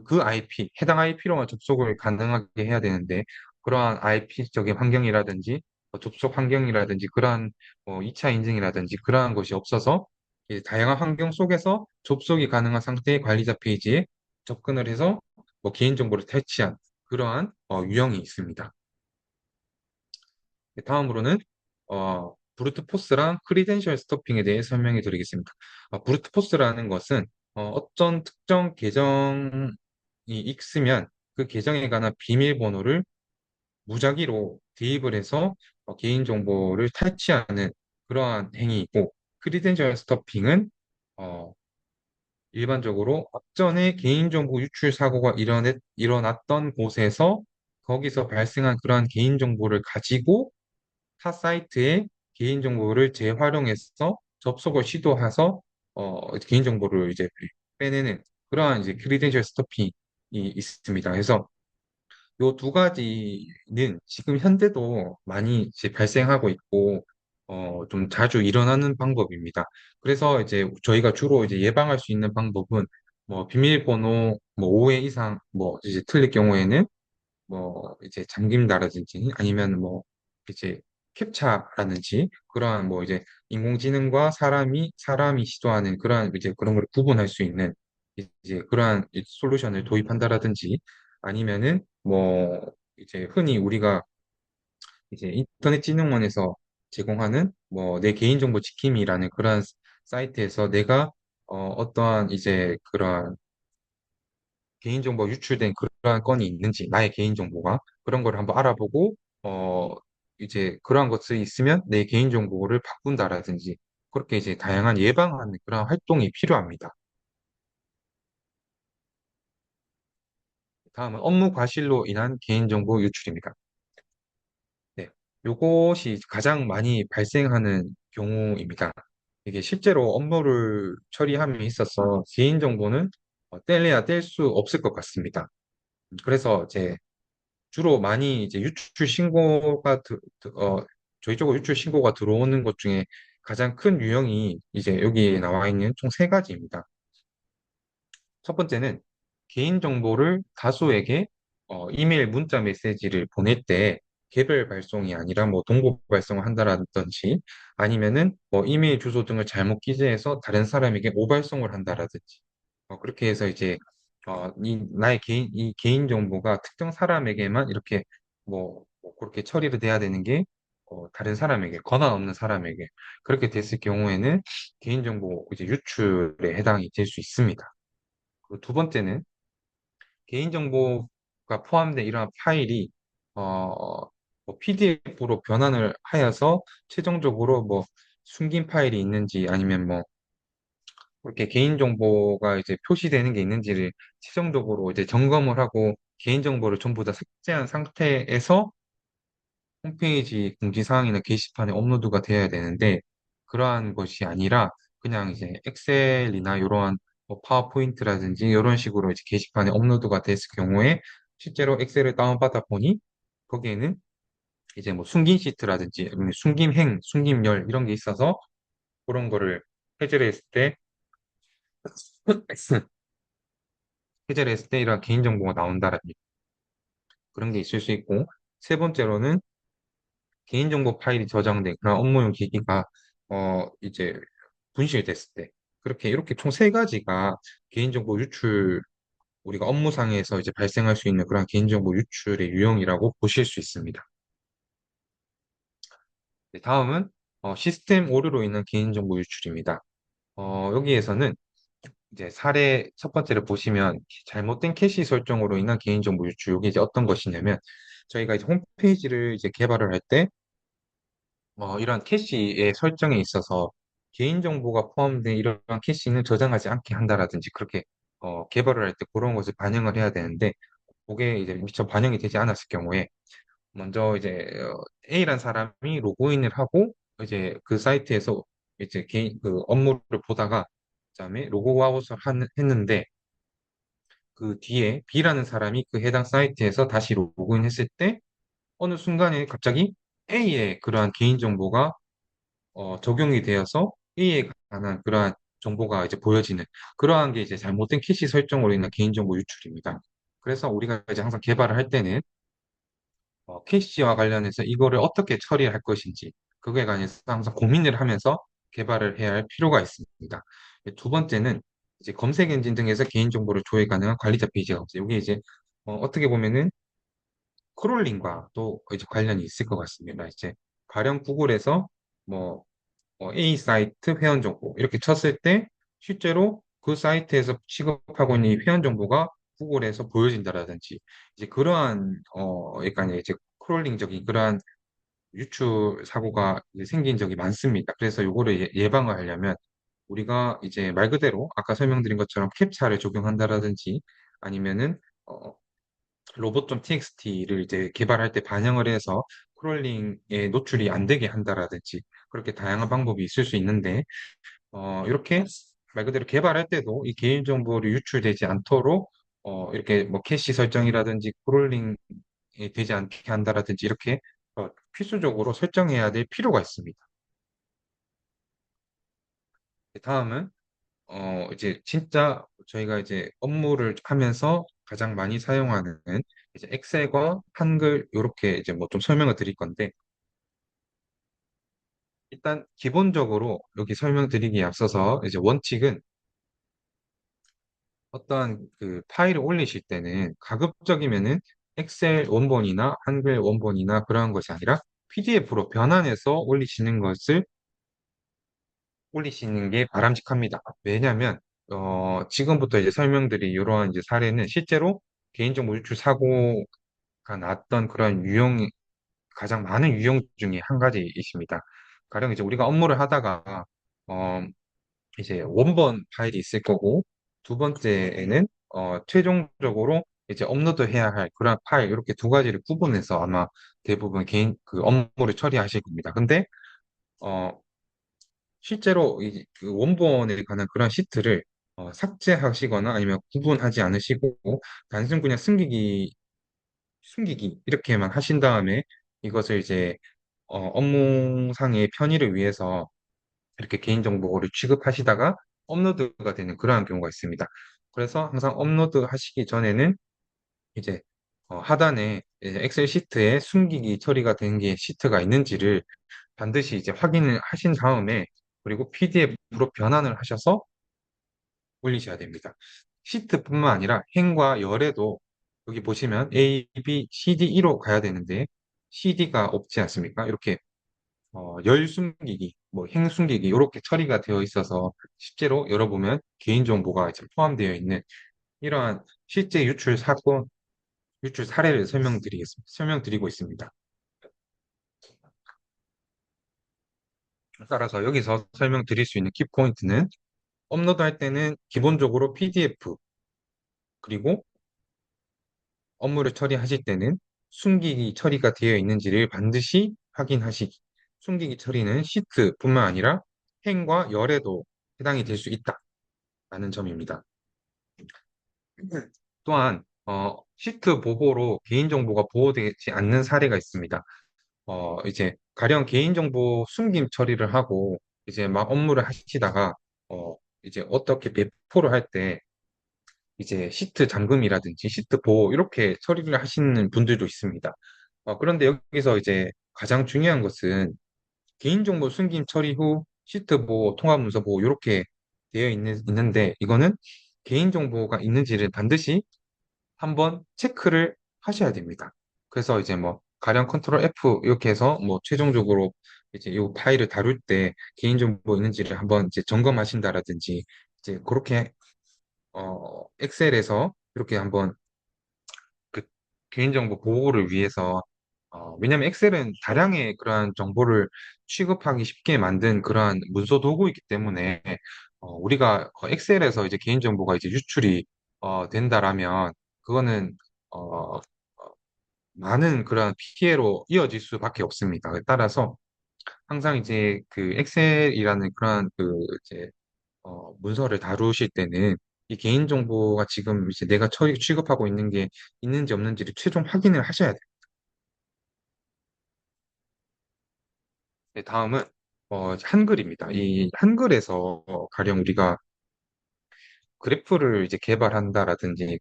그 IP, 해당 IP로만 접속을 가능하게 해야 되는데 그러한 IP적인 환경이라든지 접속 환경이라든지 그러한 2차 인증이라든지 그러한 것이 없어서 이제 다양한 환경 속에서 접속이 가능한 상태의 관리자 페이지에 접근을 해서 개인정보를 탈취한 그러한 유형이 있습니다. 다음으로는 브루트 포스랑 크리덴셜 스토핑에 대해 설명해 드리겠습니다. 브루트 포스라는 것은 어떤 특정 계정이 있으면 그 계정에 관한 비밀번호를 무작위로 대입을 해서 개인정보를 탈취하는 그러한 행위이고, 크리덴셜 스토핑은 어, 일반적으로 앞전에 개인정보 유출 사고가 일어났던 곳에서 거기서 발생한 그러한 개인정보를 가지고 타 사이트에 개인정보를 재활용해서 접속을 시도해서 개인정보를 이제 빼내는 그러한 이제 크리덴셜 스토핑이 있습니다. 그래서 요 두 가지는 지금 현대도 많이 이제 발생하고 있고 좀 자주 일어나는 방법입니다. 그래서 이제 저희가 주로 이제 예방할 수 있는 방법은 비밀번호 5회 이상 이제 틀릴 경우에는 이제 잠김다라든지 아니면 이제 캡차라든지 그러한 이제 인공지능과 사람이 시도하는 그러한 이제 그런 걸 구분할 수 있는 이제 그러한 솔루션을 도입한다라든지 아니면은 이제 흔히 우리가 이제 인터넷진흥원에서 제공하는 내 개인정보 지킴이라는 그러한 사이트에서 내가 어떠한 이제 그러한 개인정보 유출된 그러한 건이 있는지, 나의 개인정보가 그런 걸 한번 알아보고, 어, 이제 그러한 것이 있으면 내 개인정보를 바꾼다라든지, 그렇게 이제 다양한 예방하는 그런 활동이 필요합니다. 다음은 업무 과실로 인한 개인정보 유출입니다. 네. 요것이 가장 많이 발생하는 경우입니다. 이게 실제로 업무를 처리함에 있어서 개인정보는 뗄래야 뗄 수 없을 것 같습니다. 그래서 이제 주로 많이 이제 유출 신고가 저희 쪽으로 유출 신고가 들어오는 것 중에 가장 큰 유형이 이제 여기에 나와 있는 총 세 가지입니다. 첫 번째는 개인정보를 다수에게 이메일, 문자 메시지를 보낼 때 개별 발송이 아니라 동보 발송을 한다라든지 아니면은 이메일 주소 등을 잘못 기재해서 다른 사람에게 오발송을 한다라든지 그렇게 해서 이제 나의 이 개인 정보가 특정 사람에게만 이렇게 그렇게 처리를 돼야 되는 게 다른 사람에게 권한 없는 사람에게 그렇게 됐을 경우에는 개인정보 이제 유출에 해당이 될 수 있습니다. 그리고 두 번째는 개인정보가 포함된 이러한 파일이 PDF로 변환을 하여서 최종적으로 숨긴 파일이 있는지 아니면 그렇게 개인정보가 이제 표시되는 게 있는지를 최종적으로 이제 점검을 하고 개인정보를 전부 다 삭제한 상태에서 홈페이지 공지사항이나 게시판에 업로드가 되어야 되는데 그러한 것이 아니라 그냥 이제 엑셀이나 이러한 파워포인트라든지 이런 식으로 이제 게시판에 업로드가 됐을 경우에 실제로 엑셀을 다운받아 보니 거기에는 이제 숨긴 시트라든지 아니면 숨김 행, 숨김열 이런 게 있어서 그런 거를 해제를 했을 때 해제를 했을 때 이런 개인정보가 나온다라는 그런 게 있을 수 있고 세 번째로는 개인정보 파일이 저장된 그런 업무용 기기가 이제 분실됐을 때 그렇게 이렇게 총 세 가지가 개인정보 유출 우리가 업무상에서 이제 발생할 수 있는 그런 개인정보 유출의 유형이라고 보실 수 있습니다. 네, 다음은 시스템 오류로 인한 개인정보 유출입니다. 여기에서는 이제 사례 첫 번째를 보시면 잘못된 캐시 설정으로 인한 개인정보 유출 이게 이제 어떤 것이냐면 저희가 이제 홈페이지를 이제 개발을 할때 이런 캐시의 설정에 있어서 개인정보가 포함된 이런 캐시는 저장하지 않게 한다라든지 그렇게 개발을 할 때 그런 것을 반영을 해야 되는데 그게 이제 미처 반영이 되지 않았을 경우에 먼저 이제 A란 사람이 로그인을 하고 이제 그 사이트에서 이제 개인 그 업무를 보다가 그다음에 로그아웃을 했는데 그 뒤에 B라는 사람이 그 해당 사이트에서 다시 로그인했을 때 어느 순간에 갑자기 A의 그러한 개인정보가 적용이 되어서 A에 관한 그러한 정보가 이제 보여지는 그러한 게 이제 잘못된 캐시 설정으로 인한 개인정보 유출입니다. 그래서 우리가 이제 항상 개발을 할 때는 캐시와 관련해서 이거를 어떻게 처리할 것인지 그거에 관해서 항상 고민을 하면서 개발을 해야 할 필요가 있습니다. 두 번째는 이제 검색 엔진 등에서 개인정보를 조회 가능한 관리자 페이지가 없어요. 이게 이제 어떻게 보면은 크롤링과 또 이제 관련이 있을 것 같습니다. 이제 가령 구글에서 뭐 A 사이트 회원 정보 이렇게 쳤을 때 실제로 그 사이트에서 취급하고 있는 이 회원 정보가 구글에서 보여진다라든지 이제 그러한 약간 이제 크롤링적인 그러한 유출 사고가 이제 생긴 적이 많습니다. 그래서 요거를 예방을 하려면 우리가 이제 말 그대로 아까 설명드린 것처럼 캡차를 적용한다라든지 아니면은 어, 로봇.txt를 이제 개발할 때 반영을 해서 크롤링에 노출이 안 되게 한다라든지 그렇게 다양한 방법이 있을 수 있는데 이렇게 말 그대로 개발할 때도 이 개인정보를 유출되지 않도록 이렇게 뭐 캐시 설정이라든지 크롤링이 되지 않게 한다라든지 이렇게 필수적으로 설정해야 될 필요가 있습니다. 다음은 이제 진짜 저희가 이제 업무를 하면서 가장 많이 사용하는 이제 엑셀과 한글 이렇게 이제 뭐 좀 설명을 드릴 건데 일단 기본적으로 여기 설명드리기에 앞서서 이제 원칙은 어떠한 그 파일을 올리실 때는 가급적이면은 엑셀 원본이나 한글 원본이나 그러한 것이 아니라 PDF로 변환해서 올리시는 게 바람직합니다. 왜냐하면 지금부터 이제 설명드릴 이러한 이제 사례는 실제로 개인정보 유출 사고가 났던 그런 가장 많은 유형 중에 한 가지이십니다. 가령 이제 우리가 업무를 하다가 어, 이제 원본 파일이 있을 거고 두 번째에는 최종적으로 이제 업로드해야 할 그런 파일 이렇게 두 가지를 구분해서 아마 대부분 개인 그 업무를 처리하실 겁니다. 근데 어, 실제로 그 원본에 관한 그런 시트를 삭제하시거나 아니면 구분하지 않으시고 단순 그냥 숨기기 이렇게만 하신 다음에 이것을 이제 업무상의 편의를 위해서 이렇게 개인정보를 취급하시다가 업로드가 되는 그러한 경우가 있습니다. 그래서 항상 업로드 하시기 전에는 이제 하단에 이제 엑셀 시트에 숨기기 처리가 된 게 시트가 있는지를 반드시 이제 확인을 하신 다음에 그리고 PDF로 변환을 하셔서 올리셔야 됩니다. 시트뿐만 아니라 행과 열에도 여기 보시면 A, B, CD, E로 가야 되는데 CD가 없지 않습니까? 이렇게 열 숨기기, 뭐 행 숨기기 이렇게 처리가 되어 있어서 실제로 열어보면 개인정보가 이제 포함되어 있는 이러한 실제 유출 사례를 설명드리고 있습니다. 따라서 여기서 설명드릴 수 있는 키포인트는 업로드할 때는 기본적으로 PDF 그리고 업무를 처리하실 때는 숨기기 처리가 되어 있는지를 반드시 확인하시기. 숨기기 처리는 시트뿐만 아니라 행과 열에도 해당이 될 수 있다라는 점입니다. 또한 시트 보호로 개인정보가 보호되지 않는 사례가 있습니다. 이제 가령 개인정보 숨김 처리를 하고 이제 막 업무를 하시다가 이제 어떻게 배포를 할 때 이제 시트 잠금이라든지 시트 보호 이렇게 처리를 하시는 분들도 있습니다. 그런데 여기서 이제 가장 중요한 것은 개인정보 숨김 처리 후 시트 보호, 통합문서 보호 이렇게 있는데 이거는 개인정보가 있는지를 반드시 한번 체크를 하셔야 됩니다. 그래서 이제 뭐 가령 컨트롤 F 이렇게 해서 뭐 최종적으로 이제 이 파일을 다룰 때 개인정보 있는지를 한번 이제 점검하신다라든지 이제 그렇게 엑셀에서 이렇게 한번 그 개인정보 보호를 위해서 왜냐하면 엑셀은 다량의 그러한 정보를 취급하기 쉽게 만든 그러한 문서 도구이기 때문에 우리가 엑셀에서 이제 개인정보가 이제 유출이 된다라면 그거는 어, 많은 그런 피해로 이어질 수밖에 없습니다. 따라서 항상 이제 그 엑셀이라는 그런 그 이제 문서를 다루실 때는 이 개인정보가 지금 이제 내가 취급하고 있는 게 있는지 없는지를 최종 확인을 하셔야 돼요. 네, 다음은 한글입니다. 이 한글에서 가령 우리가 그래프를 이제 개발한다라든지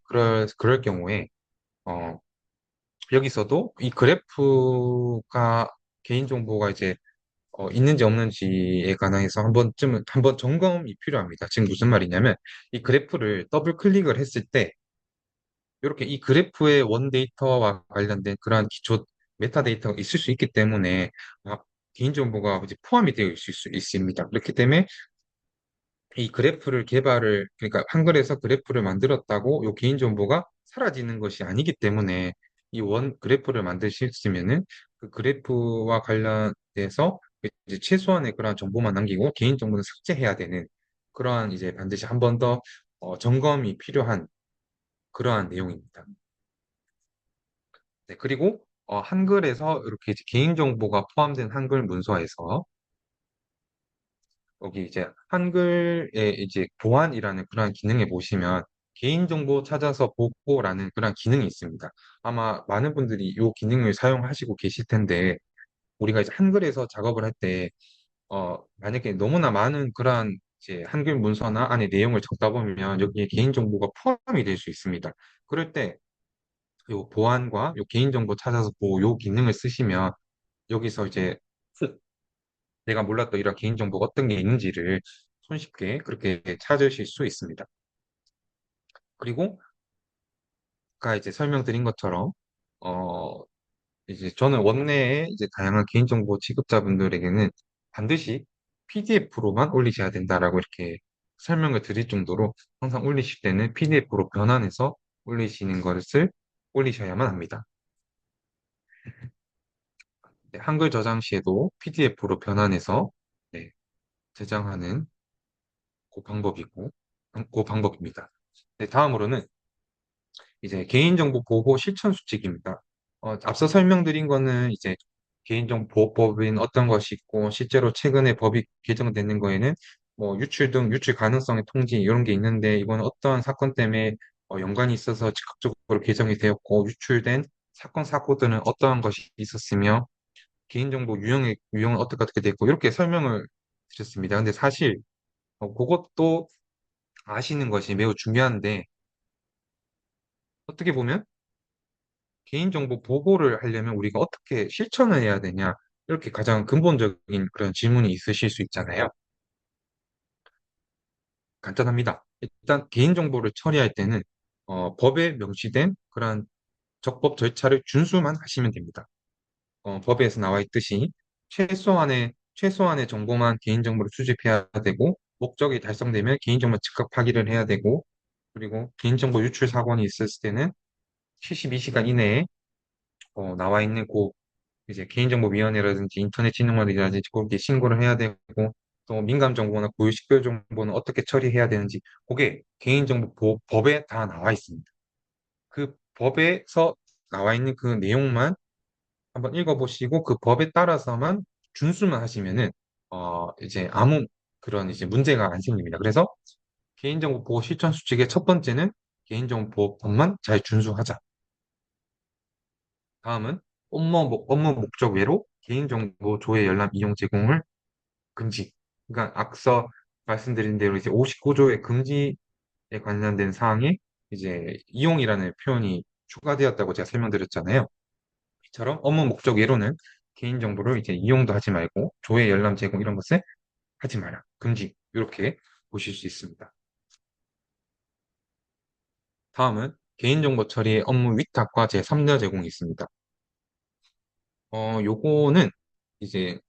그럴 경우에 어, 여기서도 이 그래프가 개인정보가 이제 있는지 없는지에 관해서 한번 점검이 필요합니다. 지금 무슨 말이냐면 이 그래프를 더블 클릭을 했을 때 이렇게 이 그래프의 원데이터와 관련된 그러한 기초 메타데이터가 있을 수 있기 때문에 아, 개인정보가 이제 포함이 되어 있을 수 있습니다. 그렇기 때문에 이 그러니까 한글에서 그래프를 만들었다고 요 개인정보가 사라지는 것이 아니기 때문에 이 원 그래프를 만드시면은 그 그래프와 관련돼서 이제 최소한의 그러한 정보만 남기고 개인정보는 삭제해야 되는 그러한 이제 반드시 한 번 더 점검이 필요한 그러한 내용입니다. 네, 그리고 한글에서 이렇게 이제 개인정보가 포함된 한글 문서에서 여기 이제 한글의 이제 보안이라는 그런 기능에 보시면 개인정보 찾아서 보고라는 그런 기능이 있습니다. 아마 많은 분들이 이 기능을 사용하시고 계실 텐데 우리가 이제 한글에서 작업을 할 때 만약에 너무나 많은 그러한 이제 한글 문서나 안에 내용을 적다 보면 여기에 개인정보가 포함이 될 수 있습니다. 그럴 때 요 보안과 요 개인정보 찾아서 보고 요 기능을 쓰시면 여기서 이제 내가 몰랐던 이런 개인정보가 어떤 게 있는지를 손쉽게 그렇게 찾으실 수 있습니다. 그리고 아까 이제 설명드린 것처럼 어 이제 저는 원내에 이제 다양한 개인정보 취급자분들에게는 반드시 PDF로만 올리셔야 된다라고 이렇게 설명을 드릴 정도로 항상 올리실 때는 PDF로 변환해서 올리시는 것을 올리셔야만 합니다. 네, 한글 저장 시에도 PDF로 변환해서 네, 저장하는 그 방법입니다. 네, 다음으로는 이제 개인정보 보호 실천 수칙입니다. 앞서 설명드린 거는 이제 개인정보보호법인 어떤 것이 있고 실제로 최근에 법이 개정되는 거에는 뭐 유출 등 유출 가능성의 통지 이런 게 있는데 이거는 어떠한 사건 때문에 연관이 있어서 즉각적으로 개정이 되었고 유출된 사건 사고들은 어떠한 것이 있었으며 개인정보 유형은 어떻게 됐고 이렇게 설명을 드렸습니다. 근데 사실 그것도 아시는 것이 매우 중요한데 어떻게 보면 개인정보 보호를 하려면 우리가 어떻게 실천을 해야 되냐, 이렇게 가장 근본적인 그런 질문이 있으실 수 있잖아요. 간단합니다. 일단 개인정보를 처리할 때는 법에 명시된 그런 적법 절차를 준수만 하시면 됩니다. 법에서 나와 있듯이 최소한의 정보만 개인정보를 수집해야 되고 목적이 달성되면 개인정보 즉각 파기를 해야 되고 그리고 개인정보 유출 사건이 있었을 때는 72시간 이내에 나와 있는 이제 개인정보위원회라든지 인터넷진흥원이라든지 거기에 신고를 해야 되고 또 민감정보나 고유 식별 정보는 어떻게 처리해야 되는지 그게 개인정보보호법에 다 나와 있습니다. 그 법에서 나와 있는 그 내용만 한번 읽어보시고 그 법에 따라서만 준수만 하시면은 이제 아무 그런 이제 문제가 안 생깁니다. 그래서 개인정보보호 실천 수칙의 첫 번째는 개인정보법만 잘 준수하자. 다음은 업무 목적 외로 개인정보 조회, 열람, 이용, 제공을 금지. 그러니까 앞서 말씀드린 대로 이제 59조의 금지에 관련된 사항에 이제 이용이라는 표현이 추가되었다고 제가 설명드렸잖아요. 이처럼 업무 목적 외로는 개인정보를 이제 이용도 하지 말고 조회, 열람, 제공 이런 것을 하지 마라. 금지. 이렇게 보실 수 있습니다. 다음은 개인정보 처리의 업무 위탁과 제3자 제공이 있습니다. 요거는 이제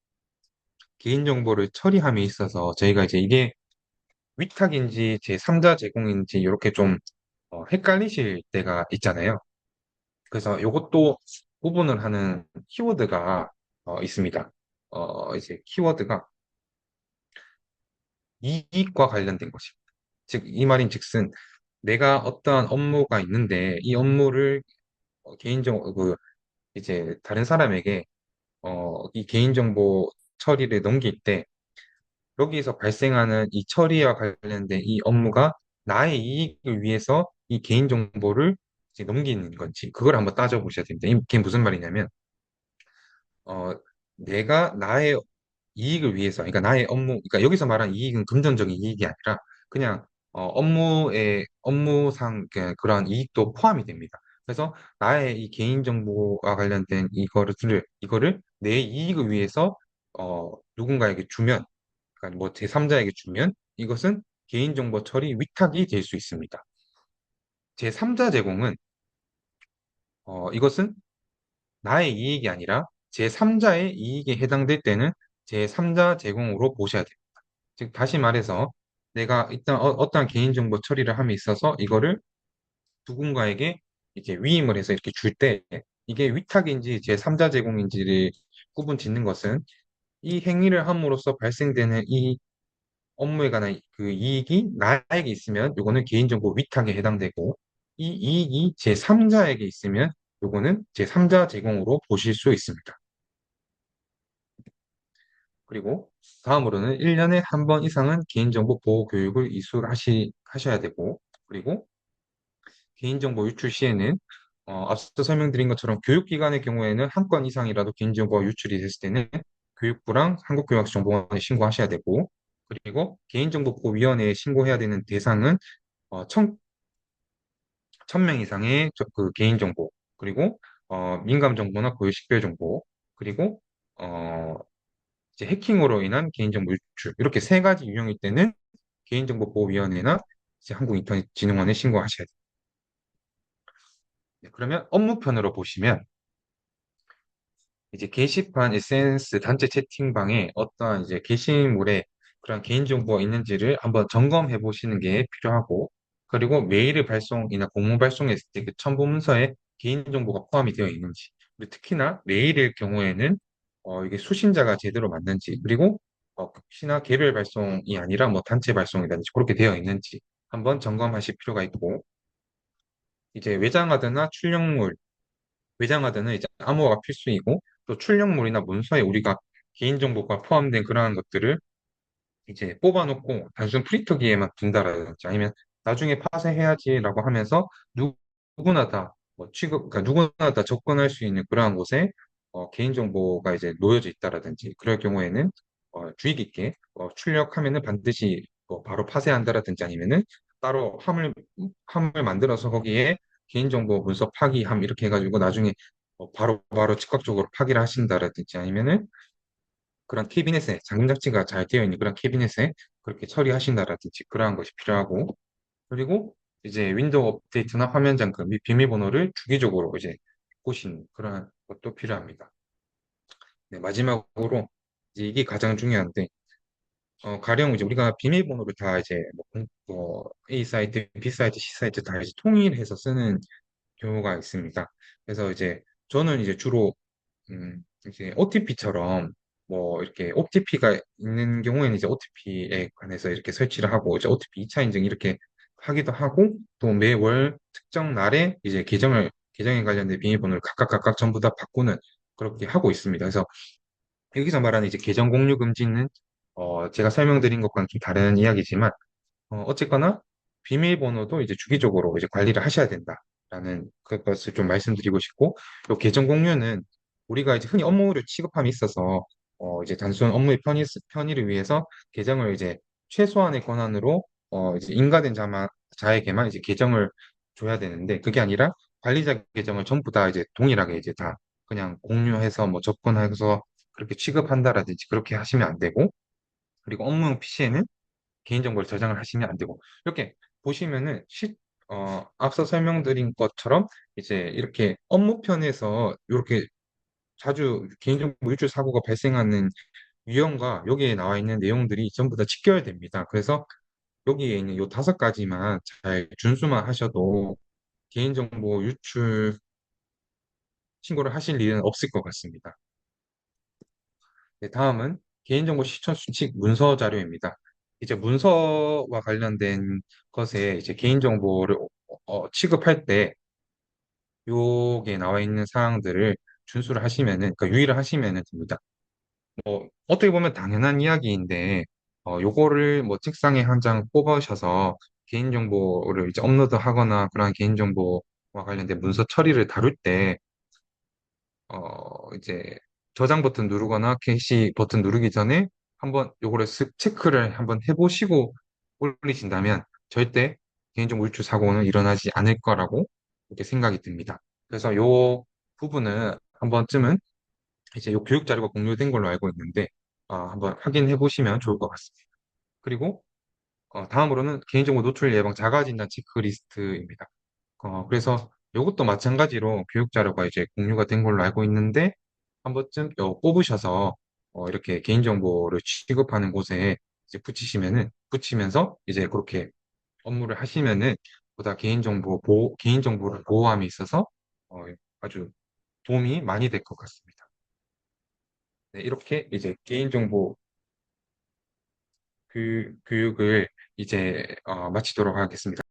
개인정보를 처리함에 있어서 저희가 이제 이게 위탁인지 제3자 제공인지 이렇게 좀 헷갈리실 때가 있잖아요. 그래서 이것도 구분을 하는 키워드가 있습니다. 이제 키워드가 이익과 관련된 것입니다. 즉, 이 말인 즉슨 내가 어떠한 업무가 있는데 이 업무를 이제 다른 사람에게 이 개인정보 처리를 넘길 때 여기서 발생하는 이 처리와 관련된 이 업무가 나의 이익을 위해서 이 개인정보를 이제 넘기는 건지, 그걸 한번 따져보셔야 됩니다. 이게 무슨 말이냐면, 어, 내가 나의 이익을 위해서, 그러니까 나의 업무, 그러니까 여기서 말한 이익은 금전적인 이익이 아니라 그냥 업무상 그런 이익도 포함이 됩니다. 그래서 나의 이 개인정보와 관련된 이거를 내 이익을 위해서 누군가에게 주면, 그러니까 뭐 제3자에게 주면 이것은 개인정보 처리 위탁이 될 수 있습니다. 제3자 제공은 이것은 나의 이익이 아니라 제3자의 이익에 해당될 때는 제3자 제공으로 보셔야 돼요. 즉, 다시 말해서 내가 일단 어떠한 개인정보 처리를 함에 있어서 이거를 누군가에게 이렇게 위임을 해서 이렇게 줄 때 이게 위탁인지 제3자 제공인지를 구분 짓는 것은 이 행위를 함으로써 발생되는 이 업무에 관한 그 이익이 나에게 있으면 요거는 개인정보 위탁에 해당되고 이 이익이 제3자에게 있으면 요거는 제3자 제공으로 보실 수 있습니다. 그리고 다음으로는 1년에 한 번 이상은 개인정보 보호 교육을 하셔야 되고, 그리고 개인정보 유출 시에는 앞서 설명드린 것처럼 교육기관의 경우에는 한 건 이상이라도 개인정보가 유출이 됐을 때는 교육부랑 한국교육정보원에 신고하셔야 되고, 그리고 개인정보보호위원회에 신고해야 되는 대상은 1000명 이상의 그 개인정보, 그리고 민감정보나 고유식별정보, 그리고 어, 이제 해킹으로 인한 개인정보 유출, 이렇게 세 가지 유형일 때는 개인정보보호위원회나 이제 한국인터넷진흥원에 신고하셔야 돼요. 네, 그러면 업무편으로 보시면 이제 게시판 SNS 단체 채팅방에 어떠한 이제 게시물에 그런 개인정보가 있는지를 한번 점검해 보시는 게 필요하고, 그리고 메일 발송이나 공문 발송했을 때 그 첨부 문서에 개인정보가 포함이 되어 있는지, 그리고 특히나 메일일 경우에는 이게 수신자가 제대로 맞는지, 그리고 혹시나 개별 발송이 아니라 뭐 단체 발송이라든지 그렇게 되어 있는지 한번 점검하실 필요가 있고, 이제 외장하드는 이제 암호화가 필수이고, 또 출력물이나 문서에 우리가 개인정보가 포함된 그러한 것들을 이제 뽑아놓고 단순 프린터기에만 둔다라든지 아니면 나중에 파쇄해야지라고 하면서 누구나 다 그러니까 누구나 다 접근할 수 있는 그러한 곳에 개인정보가 이제 놓여져 있다라든지 그럴 경우에는 주의 깊게 출력하면은 반드시 바로 파쇄한다라든지 아니면은 따로 함을 만들어서 거기에 개인정보 문서 파기함 이렇게 해가지고 나중에 바로 즉각적으로 파기를 하신다라든지 아니면은 그런 캐비넷에 잠금 장치가 잘 되어 있는 그런 캐비넷에 그렇게 처리하신다라든지 그러한 것이 필요하고, 그리고 이제 윈도우 업데이트나 화면 잠금 및 비밀번호를 주기적으로 이제 보시는 그러한 것도 필요합니다. 네, 마지막으로 이제 이게 가장 중요한데 가령 이제 우리가 비밀번호를 다 이제 A 사이트, B 사이트, C 사이트 다 이제 통일해서 쓰는 경우가 있습니다. 그래서 이제 저는 이제 주로 이제 OTP처럼 뭐 이렇게 OTP가 있는 경우에는 이제 OTP에 관해서 이렇게 설치를 하고 이제 OTP 2차 인증 이렇게 하기도 하고, 또 매월 특정 날에 이제 계정에 관련된 비밀번호를 각각 전부 다 바꾸는 그렇게 하고 있습니다. 그래서 여기서 말하는 이제 계정 공유 금지는 제가 설명드린 것과는 좀 다른 이야기지만 어쨌거나 비밀번호도 이제 주기적으로 이제 관리를 하셔야 된다라는 그것을 좀 말씀드리고 싶고, 요 계정 공유는 우리가 이제 흔히 업무를 취급함에 있어서 이제 단순 업무의 편의를 위해서 계정을 이제 최소한의 권한으로 이제 인가된 자에게만 이제 계정을 줘야 되는데, 그게 아니라 관리자 계정을 전부 다 이제 동일하게 이제 다 그냥 공유해서 뭐 접근해서 그렇게 취급한다라든지 그렇게 하시면 안 되고, 그리고 업무용 PC에는 개인정보를 저장을 하시면 안 되고, 이렇게 보시면은 앞서 설명드린 것처럼 이제 이렇게 업무편에서 이렇게 자주 개인정보 유출 사고가 발생하는 유형과 여기에 나와 있는 내용들이 전부 다 직결됩니다. 그래서 여기에 있는 요 5가지만 잘 준수만 하셔도 개인정보 유출 신고를 하실 일은 없을 것 같습니다. 네, 다음은 개인정보 실천 수칙 문서 자료입니다. 이제 문서와 관련된 것에 이제 개인정보를 취급할 때 요게 나와 있는 사항들을 준수를 하시면은, 그러니까 유의를 하시면은 됩니다. 어떻게 보면 당연한 이야기인데, 요거를 뭐 책상에 한 장 뽑으셔서 개인정보를 이제 업로드 하거나 그런 개인정보와 관련된 문서 처리를 다룰 때, 이제 저장 버튼 누르거나 게시 버튼 누르기 전에 한번 요거를 쓱 체크를 한번 해보시고 올리신다면 절대 개인정보 유출 사고는 일어나지 않을 거라고 이렇게 생각이 듭니다. 그래서 요 부분은 한 번쯤은 이제 요 교육 자료가 공유된 걸로 알고 있는데 한번 확인해 보시면 좋을 것 같습니다. 그리고 다음으로는 개인정보 노출 예방 자가진단 체크리스트입니다. 그래서 이것도 마찬가지로 교육 자료가 이제 공유가 된 걸로 알고 있는데 한 번쯤 뽑으셔서 이렇게 개인정보를 취급하는 곳에 이제 붙이면서 이제 그렇게 업무를 하시면은 보다 개인정보를 보호함에 있어서 아주 도움이 많이 될 것 같습니다. 네, 이렇게 이제 개인정보 교육을 이제 마치도록 하겠습니다.